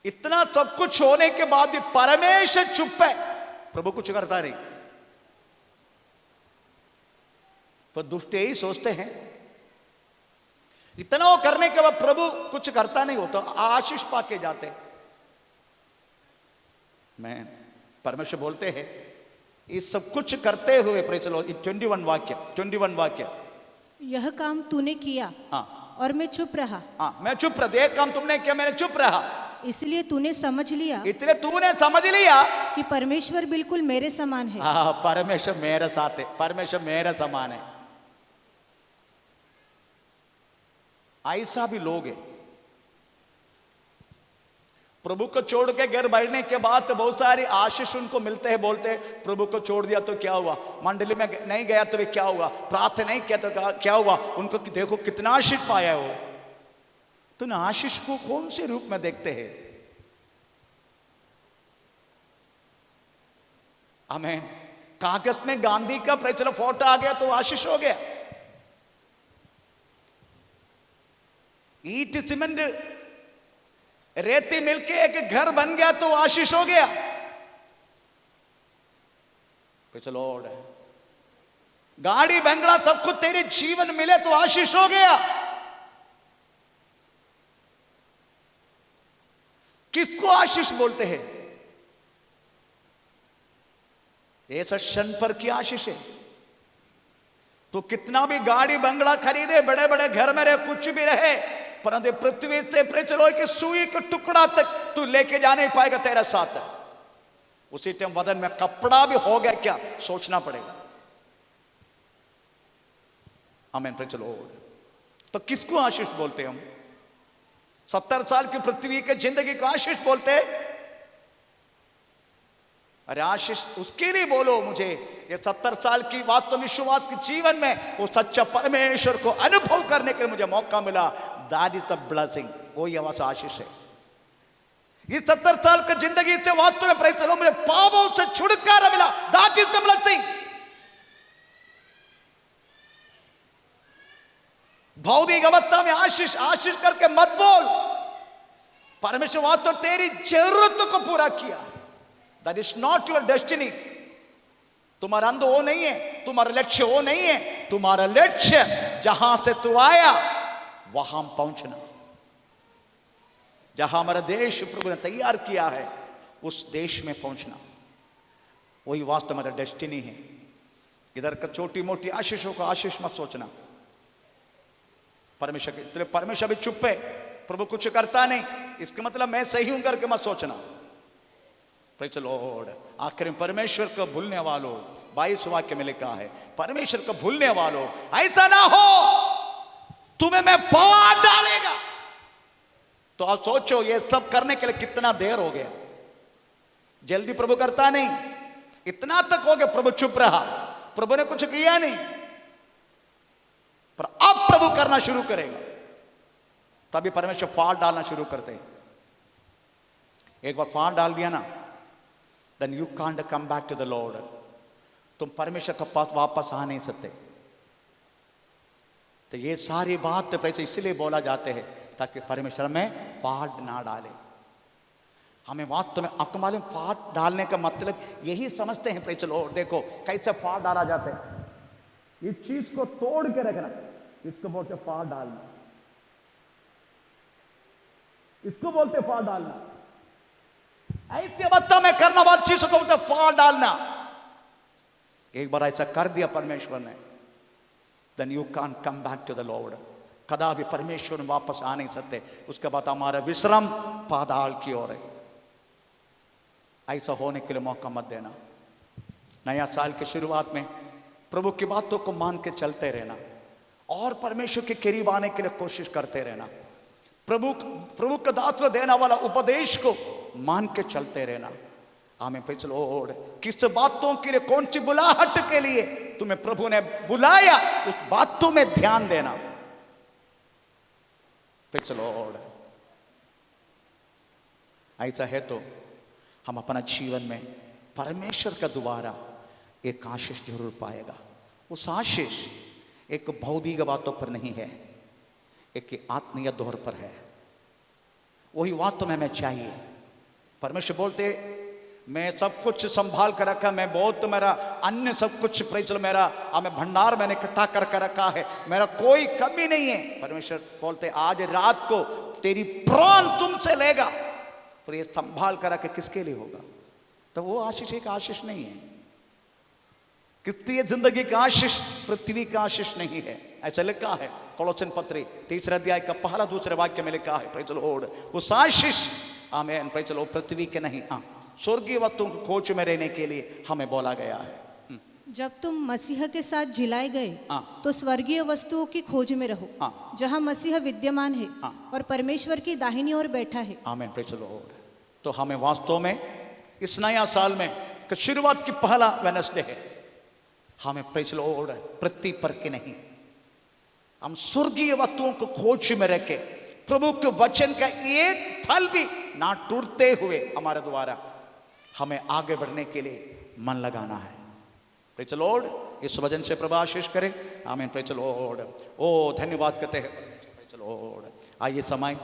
इतना सब कुछ होने के बाद भी परमेश्वर चुप है, प्रभु कुछ करता नहीं। तो दुष्ट यही सोचते हैं, इतना वो करने के बाद प्रभु कुछ करता नहीं हो, तो आशीष पाके जाते। मैं परमेश्वर बोलते हैं, इस सब कुछ करते हुए प्रेज़ द लॉर्ड 21 वाक्य, यह काम तूने किया, और मैं चुप रहा। मैं चुप रहा, एक काम तुमने किया, मैंने चुप रहा, इसलिए तूने समझ लिया कि परमेश्वर बिल्कुल मेरे समान है। परमेश्वर मेरे साथ है, परमेश्वर मेरे समान है। ऐसा भी लोग है, प्रभु को छोड़ के घर बैठने के बाद तो बहुत सारी आशीष उनको मिलते हैं, बोलते हैं प्रभु को छोड़ दिया तो क्या हुआ, मंडली में नहीं गया तो क्या हुआ, प्रार्थना नहीं किया तो क्या हुआ, उनको देखो कितना आशीष पाया हो। तो ना आशीष को कौन से रूप में देखते हैं? हमें कागज में गांधी का प्रेज़ द लॉर्ड फोटो आ गया तो आशीष हो गया। ईंट सीमेंट रेती मिलके एक घर बन गया तो आशीष हो गया। Praise the Lord. गाड़ी बंगला सब कुछ तेरे जीवन मिले तो आशीष हो गया। किसको आशीष बोलते हैं? ऐसा क्षण पर की आशीष है। तो कितना भी गाड़ी बंगला खरीदे, बड़े बड़े घर में रहे, कुछ भी रहे, परंतु पृथ्वी से चलो कि सुई का टुकड़ा तक तू लेके जा नहीं पाएगा तेरा साथ। उसी टाइम बदन में कपड़ा भी हो गया क्या, सोचना पड़ेगा। आमीन, प्रेज़ द लॉर्ड। तो किसको आशीष बोलते हैं हम? 70 साल की पृथ्वी के जिंदगी को आशीष बोलते हैं? अरे आशीष उसके लिए बोलो मुझे, ये 70 साल की वास्तव विश्वास के जीवन में वो सच्चा परमेश्वर को अनुभव करने के लिए मुझे मौका मिला। That is the blessing. वही आवाज आशीष है। ये 70 साल की जिंदगी से वास्तव में प्रेज़ द लॉर्ड मुझे पापों से छुटकारा मिला। That is the blessing. भौतिक अवस्था में आशीष आशीष करके मत बोल। परमेश्वर वास्तव तेरी जरूरत को पूरा किया। That is not your destiny. तुम्हारा अंध वो नहीं है, तुम्हारा लक्ष्य वो नहीं है। तुम्हारा लक्ष्य जहां से तू आया वहां पहुंचना, जहां हमारा देश प्रभु ने तैयार किया है उस देश में पहुंचना, वही वास्तव मेरा डेस्टिनी है। इधर का छोटी मोटी आशीषों को आशीष मत सोचना। परमेश्वर के परमेश्वर भी चुप है, प्रभु कुछ करता नहीं, इसका मतलब मैं सही हूं करके मत सोचना। Praise the Lord. आखिर में परमेश्वर को भूलने वालों, 22 वाक्य में लिखा है, परमेश्वर को भूलने वालों ऐसा ना हो तुम्हें मैं पार डालेगा। तो आप सोचो ये सब करने के लिए कितना देर हो गया। जल्दी प्रभु करता नहीं, इतना तक हो गया प्रभु चुप रहा, प्रभु ने कुछ किया नहीं। पर अब प्रभु करना शुरू करेगा, तभी परमेश्वर फाड़ डालना शुरू करते हैं। एक बार फाड़ डाल दिया ना, then you can't come back to the Lord। तुम परमेश्वर के पास वापस आ नहीं सकते। तो ये सारी बात तो इसलिए बोला जाते हैं ताकि परमेश्वर में फाड़ ना डाले। हमें वास्तव में आपको मालूम फाड़ डालने का मतलब यही समझते हैं। Praise the Lord. देखो कैसे फाड़ डाला जाता है। इस चीज को तोड़ के रखना, इसको बोलते फाड़ डालना, इसको बोलते फाड़ डालना। ऐसी अवस्था में करना वाली चीजों को बोलते फाड़ डालना। एक बार ऐसा कर दिया परमेश्वर ने, then you can't come back to the Lord। कदा भी परमेश्वर में वापस आ नहीं सकते। उसके बाद हमारा विश्राम पाताल की ओर है। ऐसा होने के लिए मौका मत देना। नया साल की शुरुआत में प्रभु की बातों को मान के चलते रहना और परमेश्वर के करीब आने के लिए कोशिश करते रहना। प्रभु का दात्र देने वाला उपदेश को मान के चलते रहना। आमीन, प्रेज़ द लॉर्ड। किस बातों के लिए, कौन सी बुलाहट के लिए तुम्हें प्रभु ने बुलाया, उस बातों में ध्यान देना। Praise the Lord. ऐसा है तो हम अपना जीवन में परमेश्वर का दोबारा एक आशीष जरूर पाएगा। उस आशीष एक भौतिक बातों पर नहीं है, एक आत्मीय दौर पर है। वही बात तो हमें चाहिए। परमेश्वर बोलते मैं सब कुछ संभाल कर रखा, मैं बहुत मेरा अन्य सब कुछ प्रेज़ मेरा हमें भंडार मैंने इकट्ठा कर रखा है, मेरा कोई कमी नहीं है। परमेश्वर बोलते आज रात को तेरी प्राण तुमसे लेगा, पर ये संभाल कर रखे किसके लिए होगा? तो वो आशीष एक आशीष नहीं है। कितनी जिंदगी का आशीष पृथ्वी का आशीष नहीं है। ऐसा लिखा है कोलोसन पत्री 3 अध्याय का 1-2 वाक्य में लिखा है। Praise the Lord. उस आशीष आमीन, प्रेज़ द लॉर्ड, पृथ्वी के नहीं, हाँ स्वर्गीय वस्तुओं को खोज में रहने के लिए हमें बोला गया है। जब तुम मसीह के साथ जिलाए गए तो स्वर्गीय वस्तुओं की खोज में रहो, जहां मसीह विद्यमान है और परमेश्वर की दाहिनी ओर बैठा है। आमीन, प्रेज़ द लॉर्ड। तो हमें वास्तव में इस नया साल में शुरुआत की पहला वेडनेसडे है। हमें प्रेज़ द लॉर्ड पृथ्वी पर के नहीं, हम स्वर्गीय वस्तुओं को खोज में रखे प्रभु के वचन का एक फल भी ना टूटते हुए हमारे द्वारा हमें आगे बढ़ने के लिए मन लगाना है। Praise the Lord. इस वचन से प्रभु आशीष करे। आमीन, प्रेज़ द लॉर्ड। ओ धन्यवाद कहते हैं प्रेज़ द लॉर्ड। आइए समय